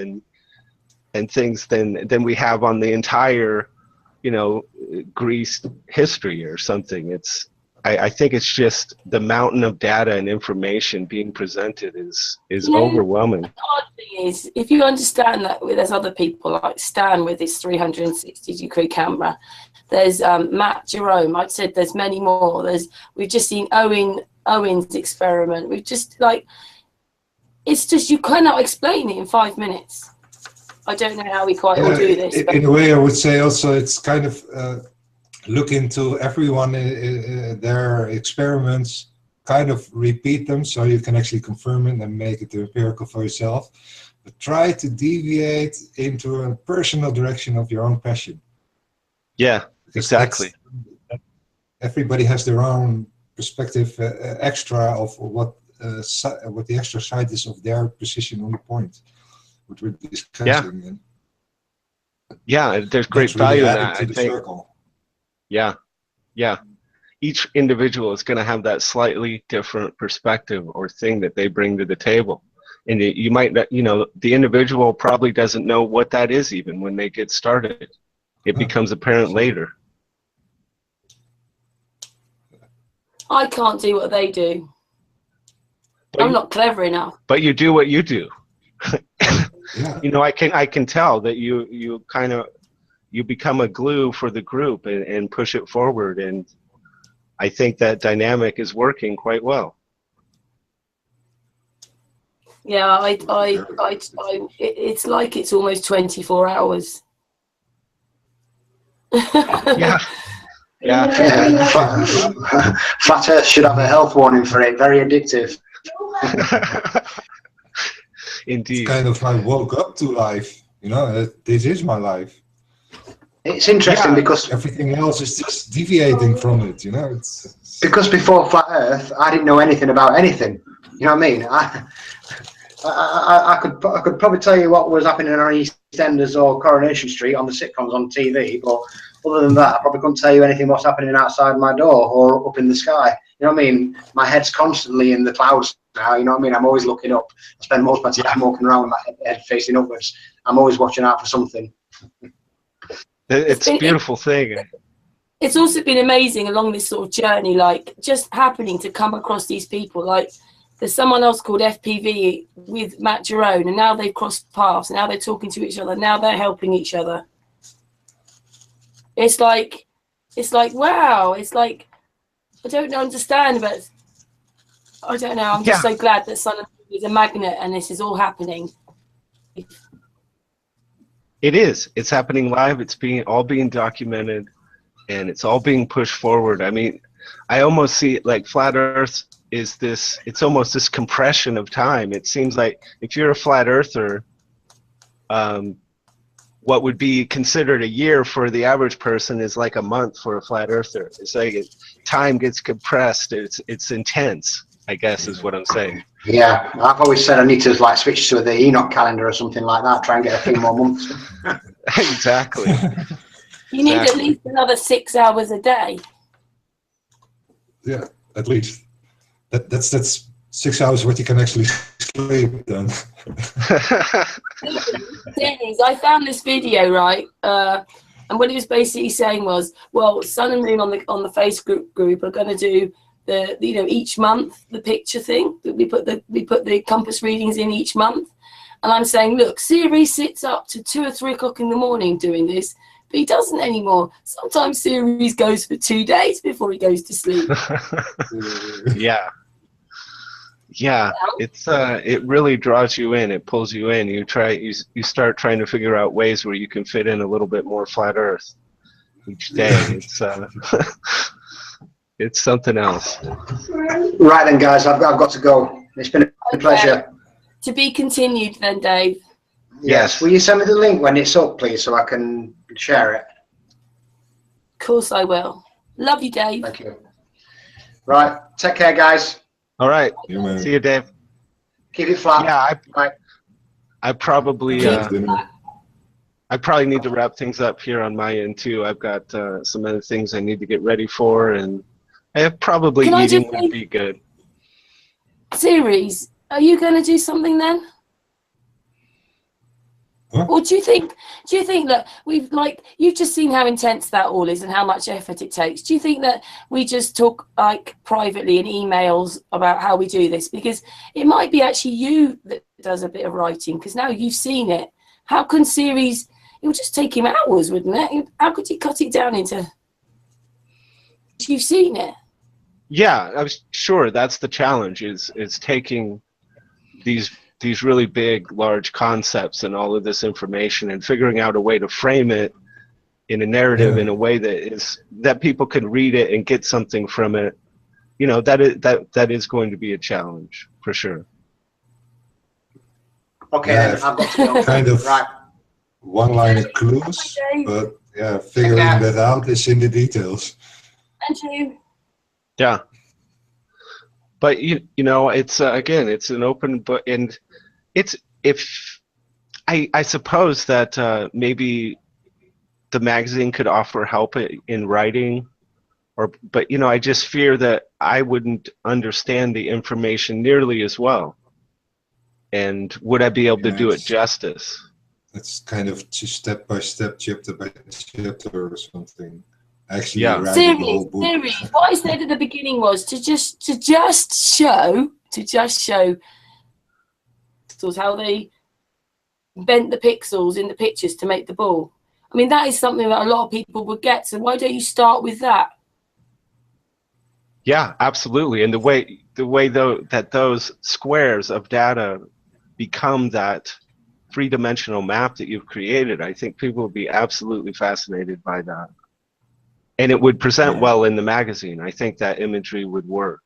and things than we have on the entire, Greece history or something. I think it's just the mountain of data and information being presented is overwhelming. The odd thing is, if you understand that there's other people like Stan with his 360-degree camera, there's Matt Jerome. I said there's many more. We've just seen Owen's experiment. We've just it's just you cannot explain it in 5 minutes. I don't know how we quite all do this. In a way, I would say also it's kind of look into everyone, their experiments, kind of repeat them so you can actually confirm it and make it empirical for yourself. But try to deviate into a personal direction of your own passion. Yeah, Because exactly. Everybody has their own perspective, extra of what the extra side is of their position on the point, what we're discussing. Yeah, there's great value in that, I think. Circle. Yeah. Each individual is going to have that slightly different perspective or thing that they bring to the table. And you might, the individual probably doesn't know what that is even when they get started. It becomes apparent later. I can't do what they do. I'm not clever enough. But you do what you do. Yeah. I can tell that you become a glue for the group and push it forward, and I think that dynamic is working quite well. Yeah, it's like it's almost 24 hours. Yeah. Flat Earth should have a health warning for it. Very addictive. Indeed. It's kind of like woke up to life. This is my life. It's interesting because everything else is just deviating from it. It's because before Flat Earth, I didn't know anything about anything. You know what I mean? I could probably tell you what was happening on EastEnders or Coronation Street on the sitcoms on TV, but other than that, I probably couldn't tell you anything what's happening outside my door or up in the sky. You know what I mean? My head's constantly in the clouds now. You know what I mean? I'm always looking up. I spend most of my time walking around with my head facing upwards. I'm always watching out for something. It's a beautiful thing. It's also been amazing along this sort of journey, like just happening to come across these people. Like there's someone else called FPV with Matt Jerome, and now they've crossed paths, and now they're talking to each other, now they're helping each other. It's like wow, it's like I don't understand, but I don't know. I'm just so glad that Sun and Moon is a magnet and this is all happening. It is. It's happening live. It's all being documented, and it's all being pushed forward. I mean, I almost see it like flat Earth is this. It's almost this compression of time. It seems like if you're a flat earther, what would be considered a year for the average person is like a month for a flat earther. It's like time gets compressed. It's intense, I guess, is what I'm saying. Yeah, I've always said I need to like switch to the Enoch calendar or something like that. Try and get a few more months. Exactly. You need at least another 6 hours a day. Yeah, at least. That's 6 hours what you can actually sleep then. I found this video, right? And what he was basically saying was, well, Sun and Moon on the Facebook group are going to do the each month the picture thing. We put the compass readings in each month, and I'm saying, look, Siri sits up to 2 or 3 o'clock in the morning doing this, but he doesn't anymore. Sometimes Siri goes for 2 days before he goes to sleep. Yeah. Yeah, it really draws you in. It pulls you in. You start trying to figure out ways where you can fit in a little bit more flat Earth each day. It's something else. Right then, guys, I've got to go. It's been a pleasure. To be continued, then, Dave. Yes. Will you send me the link when it's up, please, so I can share it? Of course, I will. Love you, Dave. Thank you. Right. Take care, guys. All right. See you, Dave. Keep it flat. Yeah, I probably I probably need to wrap things up here on my end too. I've got some other things I need to get ready for, and I probably eating would be good. Series, are you going to do something then? Huh? Or do you think that you've just seen how intense that all is and how much effort it takes? Do you think that we just talk like privately in emails about how we do this? Because it might be actually you that does a bit of writing, because now you've seen it. How can Series, it would just take him hours, wouldn't it? How could he cut it down into, you've seen it? Yeah, I was sure that's the challenge is taking these really big, large concepts and all of this information and figuring out a way to frame it in a narrative in a way that people can read it and get something from it. You know, that is going to be a challenge for sure. Okay, then I've got to go. Kind of right. One-liner clues, but yeah, figuring that out is in the details. And you. Yeah. But you know, it's again, it's an open book, and I suppose that maybe the magazine could offer help in writing, but you know, I just fear that I wouldn't understand the information nearly as well, and would I be able to do it justice? It's kind of just step by step, chapter by chapter or something. Actually, Series, what I said at the beginning was to just show how they bent the pixels in the pictures to make the ball. I mean, that is something that a lot of people would get. So why don't you start with that? Yeah, absolutely. And the way that those squares of data become that three-dimensional map that you've created, I think people would be absolutely fascinated by that. And it would present well in the magazine. I think that imagery would work.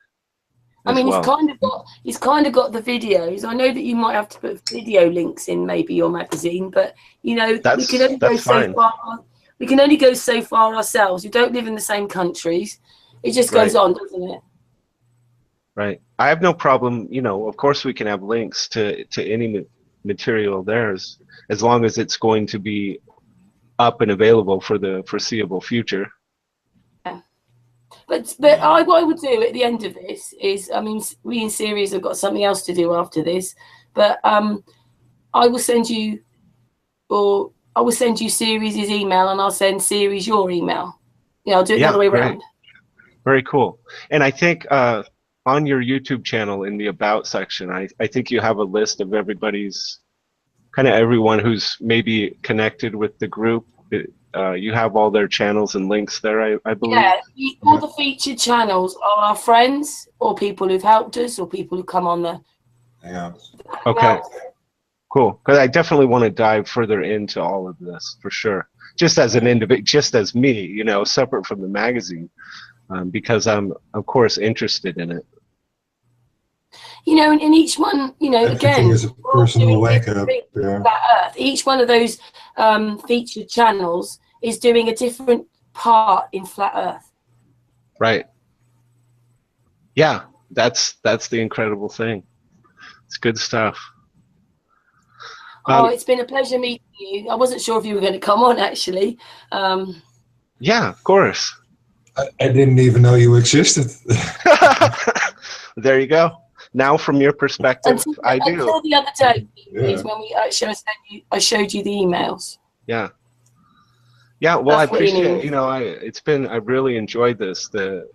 I mean, he's kind of got the videos. I know that you might have to put video links in maybe your magazine, but you know, we can only go so far. We can only go so far ourselves. We don't live in the same countries. It just goes on, doesn't it? Right. I have no problem. You know, of course, we can have links to any material there, as long as it's going to be up and available for the foreseeable future. But what I would do at the end of this is, I mean, we in Ceres have got something else to do after this, but I will send you Ceres' email, and I'll send Ceres your email. Yeah, I'll do it the other way around. Very cool. And I think on your YouTube channel in the About section, I think you have a list of everyone who's maybe connected with the group. You have all their channels and links there, I believe. Yeah, all the featured channels are our friends or people who've helped us or people who come on the Okay, cool. Because I definitely want to dive further into all of this for sure. Just as an individual, just as me, you know, separate from the magazine, because I'm of course interested in it. You know, and in each one, you know, Everything again, is a personal wake up. Yeah. Earth. Each one of those featured channels is doing a different part in Flat Earth. Right. Yeah, that's the incredible thing. It's good stuff. It's been a pleasure meeting you. I wasn't sure if you were going to come on, actually. Yeah, of course. I didn't even know you existed. There you go. Now, from your perspective, I do. Until the other day is when I showed you the emails. Yeah. Yeah. Well, That's I appreciate. You know, I really enjoyed this. The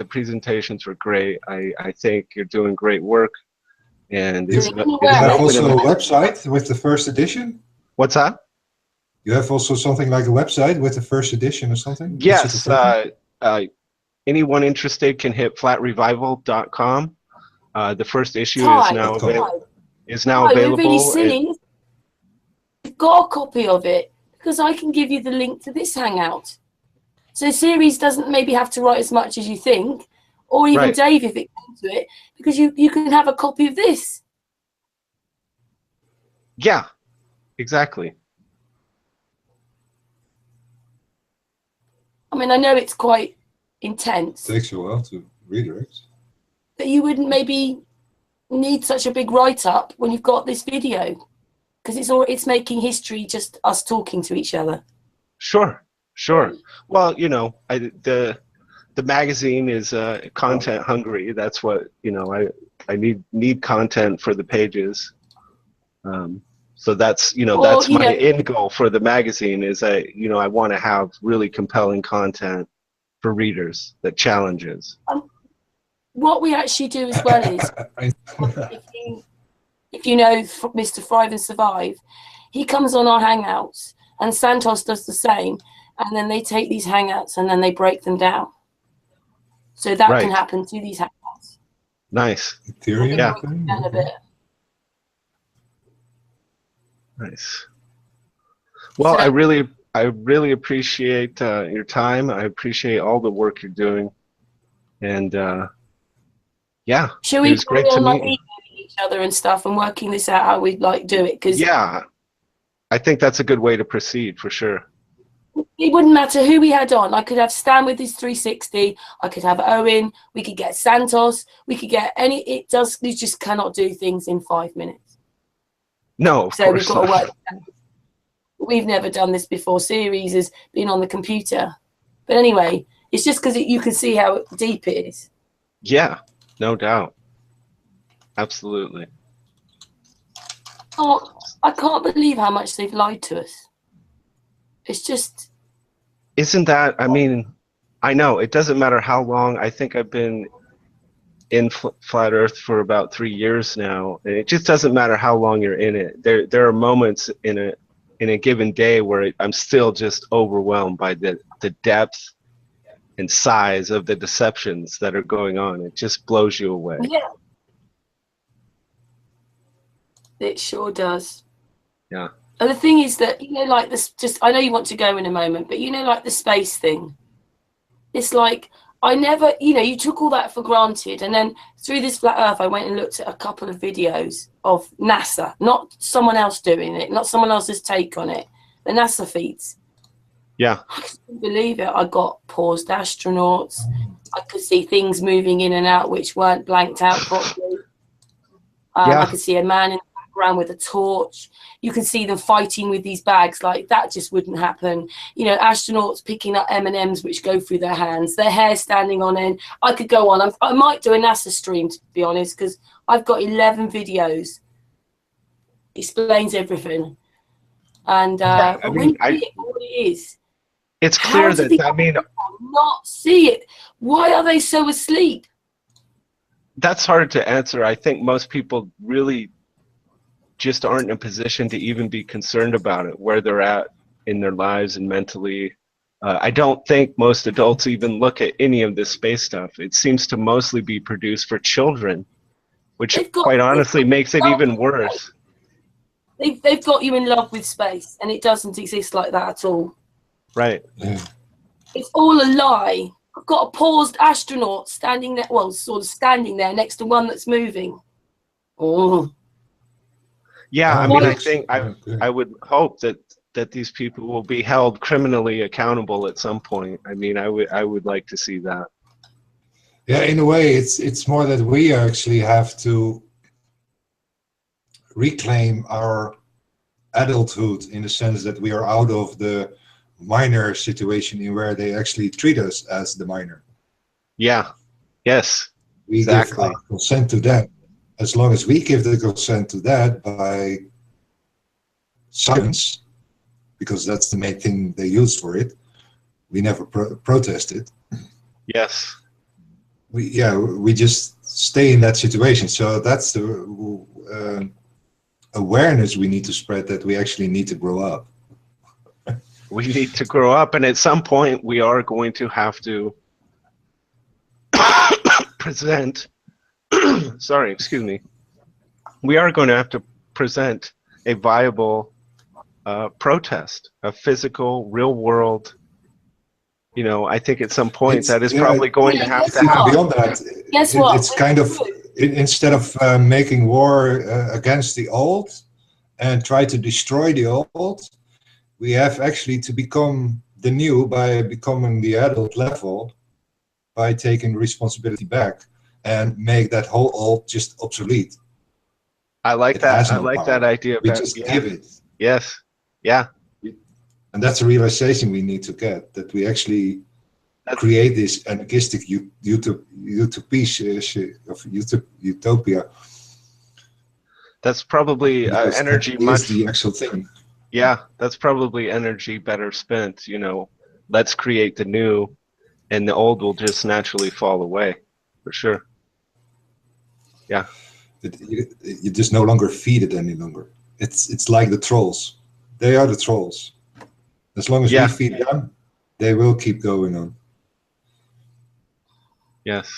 presentations were great. I think you're doing great work. And you have also a website with the first edition. What's that? You have also something like a website with the first edition or something. Yes. Anyone interested can hit flatrevival.com. The first issue is now available. You're really silly. You've got a copy of it because I can give you the link to this Hangout. So Ceres doesn't maybe have to write as much as you think, or even Dave if it comes to it, because you can have a copy of this. Yeah, exactly. I mean, I know it's quite intense. It takes a while to redirect. But you wouldn't maybe need such a big write-up when you've got this video, because it's making history just us talking to each other. Sure. Well, you know, the magazine is content hungry. That's what, you know, I need content for the pages. So that's, you know, that's my end goal for the magazine is I want to have really compelling content for readers that challenges. What we actually do as well is, if you know Mr. Thrive and Survive, he comes on our Hangouts, and Santos does the same, and then they take these Hangouts and then they break them down. So that can happen to these Hangouts. Nice. Yeah. A bit. Nice. Well, so, I really appreciate your time. I appreciate all the work you're doing, and yeah, it was great to meet each other and stuff, and working this out how we'd like do it. Because I think that's a good way to proceed for sure. It wouldn't matter who we had on. I could have Stan with his 360. I could have Owen. We could get Santos. We could get any. You just cannot do things in 5 minutes. No, of course we've got to work. We've never done this before. Ceres has been on the computer, but anyway, it's just because you can see how deep it is. Yeah, no doubt. Absolutely. Oh, I can't believe how much they've lied to us. It's just. Isn't that? I mean, I know it doesn't matter how long. I think I've been in Flat Earth for about 3 years now, and it just doesn't matter how long you're in it. There are moments in a given day where I'm still just overwhelmed by the depth and size of the deceptions that are going on. It just blows you away. Yeah, it sure does. Yeah. And the thing is that, like this, I know you want to go in a moment, but like the space thing, it's like, I never, you took all that for granted. And then through this Flat Earth, I went and looked at a couple of videos of NASA, not someone else doing it, not someone else's take on it, the NASA feeds. Yeah. I couldn't believe it. I got paused astronauts. I could see things moving in and out which weren't blanked out properly. I could see a man in the around with a torch. You can see them fighting with these bags. Like, that just wouldn't happen. You know, astronauts picking up M&Ms which go through their hands, their hair standing on end. I could go on. I might do a NASA stream, to be honest, because I've got 11 videos. Explains everything. And when you see it, what it is, it's clear that, I mean, not see it. Why are they so asleep? That's hard to answer. I think most people really just aren't in a position to even be concerned about it, where they're at in their lives and mentally. I don't think most adults even look at any of this space stuff. It seems to mostly be produced for children, which quite honestly makes it even worse. They've got you in love with space, and it doesn't exist like that at all. Right. Yeah. It's all a lie. I've got a paused astronaut standing there, well, sort of standing there next to one that's moving. Oh. Yeah, I mean, I think I would hope that these people will be held criminally accountable at some point. I mean, I would like to see that. Yeah, in a way, it's more that we actually have to reclaim our adulthood, in the sense that we are out of the minor situation in where they actually treat us as the minor. Yeah. Yes. We exactly. give consent to that. As long as we give the consent to that by silence, because that's the main thing they use for it, we never protest it. Yes. We just stay in that situation. So that's the awareness we need to spread, that we actually need to grow up. We need to grow up, and at some point we are going to have to present sorry, excuse me. We are going to have to present a viable protest, a physical, real world. You know, I think at some point that is probably going to have to happen. Beyond that, it's kind of, instead of making war against the old and try to destroy the old, we have actually to become the new by becoming the adult level, by taking responsibility back and make that whole old just obsolete. I like that. I like that idea. We just give it. Yes. Yeah. And that's a realization we need to get, that we actually create this anarchistic utopia. That's probably energy much. The actual thing. Yeah, that's probably energy better spent. You know, let's create the new, and the old will just naturally fall away, for sure. Yeah. You just no longer feed it any longer. It's like the trolls. They are the trolls. As long as we feed them, they will keep going on. Yes.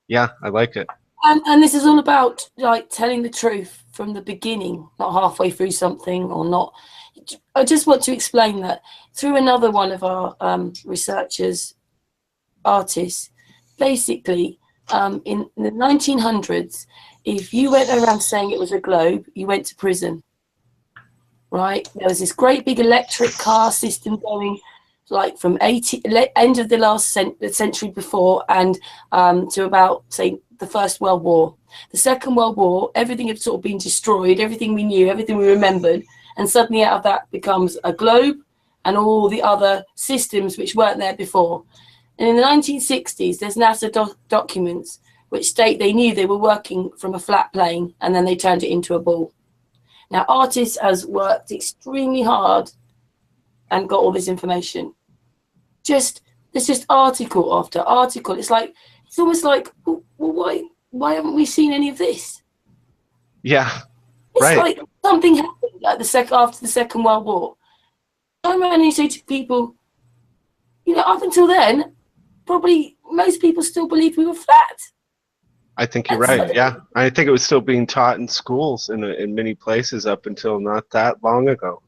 Yeah, I like it. And this is all about, like, telling the truth from the beginning, not halfway through something or not. I just want to explain that through another one of our researchers, artists, basically, in the 1900s, if you went around saying it was a globe, you went to prison, right? There was this great big electric car system going, like, from end of the last century before and to about, say, the First World War. The Second World War, everything had sort of been destroyed, everything we knew, everything we remembered, and suddenly out of that becomes a globe and all the other systems which weren't there before. And in the 1960s, there's NASA documents which state they knew they were working from a flat plane, and then they turned it into a ball. Now, artists has worked extremely hard and got all this information. There's just article after article. It's like, it's almost like, well, why haven't we seen any of this? Yeah, it's right. Like something happened like after the Second World War. I managed to say to people, you know, up until then, probably most people still believed we were flat. I think you're right. Yeah, I think it was still being taught in schools in many places up until not that long ago.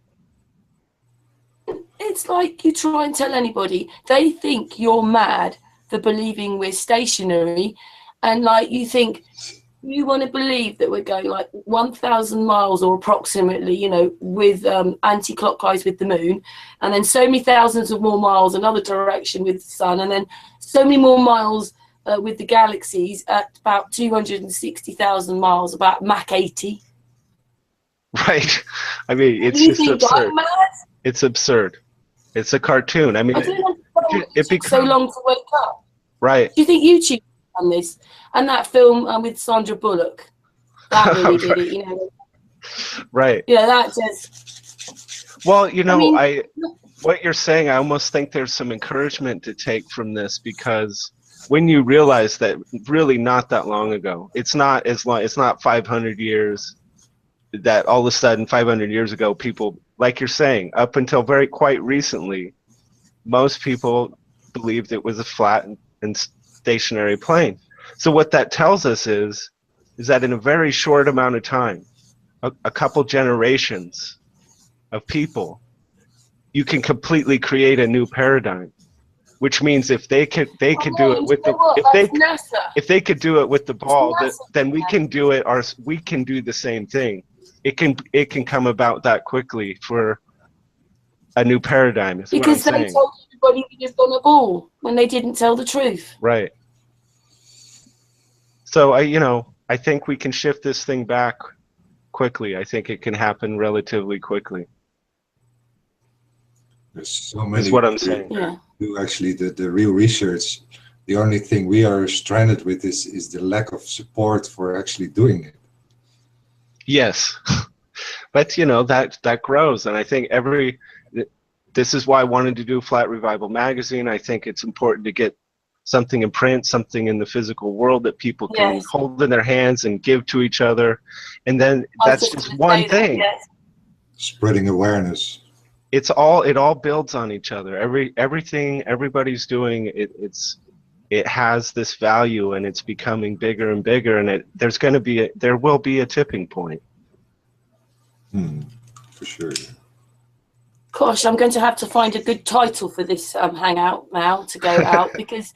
It's like you try and tell anybody, they think you're mad for believing we're stationary, and like you think you want to believe that we're going like 1,000 miles or approximately, you know, with anti-clockwise with the moon, and then so many thousands of more miles another direction with the sun, and then so many more miles with the galaxies at about 260,000 miles, about Mach 80. Right. I mean, it's Do you just think absurd. I'm mad? It's absurd. It's a cartoon. I mean, I don't understand it it took so long to wake up. right. Do you think YouTube done this? And that film with Sandra Bullock, that really did it, you know. Right. You know, that just. Well, you know, I mean, what you're saying, I almost think there's some encouragement to take from this, because when you realize that really not that long ago, it's not as long, it's not 500 years, that all of a sudden 500 years ago, people, like you're saying, up until very quite recently, most people believed it was a flat and stationary plane. So what that tells us is that in a very short amount of time, a couple generations of people, you can completely create a new paradigm. Which means if they could do it with the if they could do it with the ball, then we can do it. We can do the same thing. It can come about that quickly for a new paradigm. Because they told everybody to just on a ball when they didn't tell the truth. Right. So I think we can shift this thing back quickly. I think it can happen relatively quickly. There's so many. Is what I'm saying. Yeah. Do actually the real research. The only thing we are stranded with is the lack of support for actually doing it. Yes, but that grows, and I think this is why I wanted to do Flat Revival magazine. I think it's important to get something in print, something in the physical world that people can hold in their hands and give to each other, and then that's just one thing. Yes. Spreading awareness. It all builds on each other. Everything everybody's doing, it has this value, and it's becoming bigger and bigger, and there will be a tipping point. For sure. Gosh, I'm going to have to find a good title for this hangout now to go out, because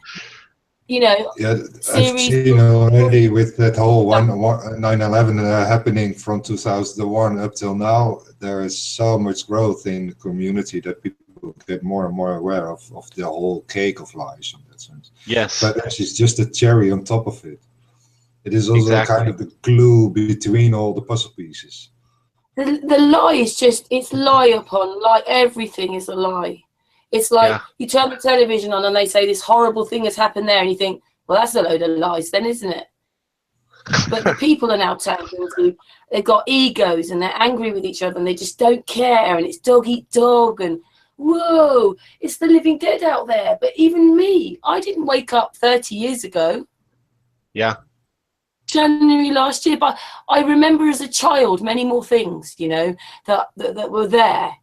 yeah, I've seen already with that whole 9/11 happening from 2001 up till now. There is so much growth in the community that people get more and more aware of the whole cake of lies in that sense. Yes. But it's just a cherry on top of it. It is also kind of the glue between all the puzzle pieces. The lie is just, it's lie upon lie. Everything is a lie. It's like you turn the television on and they say this horrible thing has happened there, and you think, well, that's a load of lies then, isn't it? But the people are now turning into, they've got egos and they're angry with each other and they just don't care, and it's dog eat dog, and whoa, it's the living dead out there. But even me, I didn't wake up 30 years ago. Yeah. January last year, but I remember as a child many more things, that were there.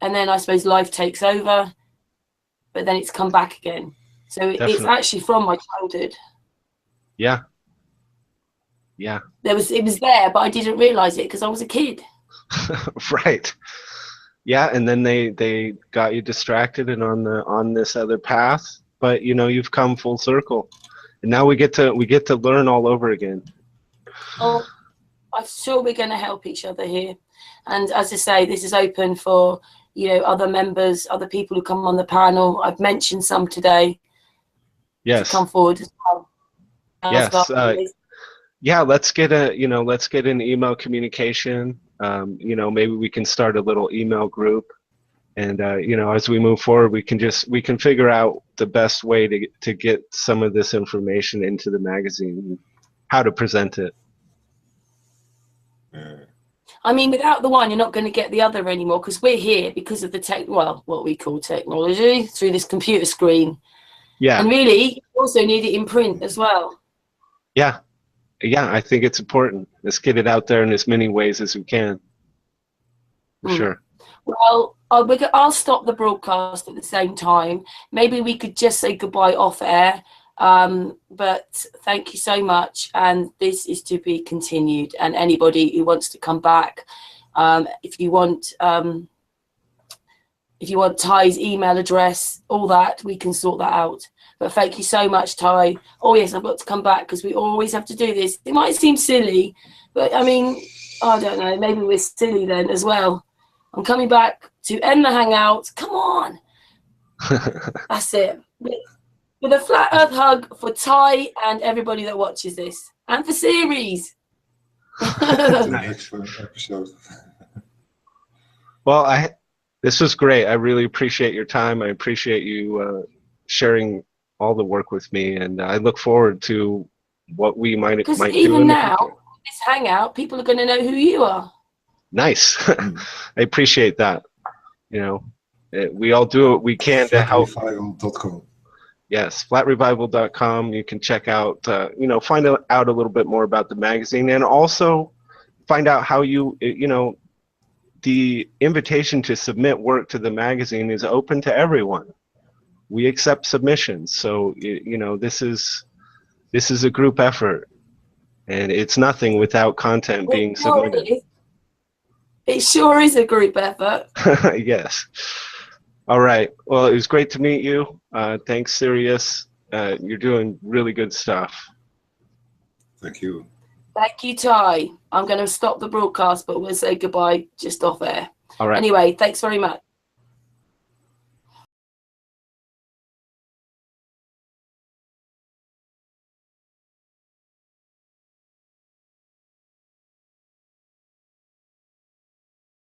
And then I suppose life takes over, but then it's come back again. So it's actually from my childhood. Yeah. Yeah. It was there, but I didn't realize it because I was a kid. Right. Yeah, and then they got you distracted and on this other path, but you've come full circle. And now we get to learn all over again. Oh, I'm sure we're going to help each other here. And as I say, this is open for other members, other people who come on the panel. I've mentioned some today. Yes. To come forward as well. Yes. Yeah. Let's get an email communication. Maybe we can start a little email group, and as we move forward, we can figure out the best way to get some of this information into the magazine, how to present it. I mean, without the one, you're not going to get the other anymore, because we're here because of the what we call technology, through this computer screen. Yeah. And really, you also need it in print as well. Yeah. Yeah, I think it's important. Let's get it out there in as many ways as we can. For sure. Well, I'll stop the broadcast at the same time. Maybe we could just say goodbye off air. But thank you so much, and this is to be continued. And anybody who wants to come back, if you want Ty's email address, all that, we can sort that out. But thank you so much, Ty. Oh yes, I've got to come back because we always have to do this. It might seem silly, but I mean, I don't know, maybe we're silly then as well. I'm coming back to end the hangout. Come on. That's it. With a flat earth hug for Ty and everybody that watches this, and for Series. To the next episode. Well, this was great. I really appreciate your time. I appreciate you sharing all the work with me, and I look forward to what we might do. Because even now, this hangout, people are going to know who you are. Nice. I appreciate that. You know, we all do what we can to help. Flatrevival.com. Yes, flatrevival.com. You can check out, find out a little bit more about the magazine, and also find out how the invitation to submit work to the magazine is open to everyone. We accept submissions, so this is a group effort, and it's nothing without content being submitted. It sure is a group effort. Yes. All right. Well, it was great to meet you. Thanks, Sirius. You're doing really good stuff. Thank you. Thank you, Ty. I'm going to stop the broadcast, but we'll say goodbye just off air. All right. Anyway, thanks very much.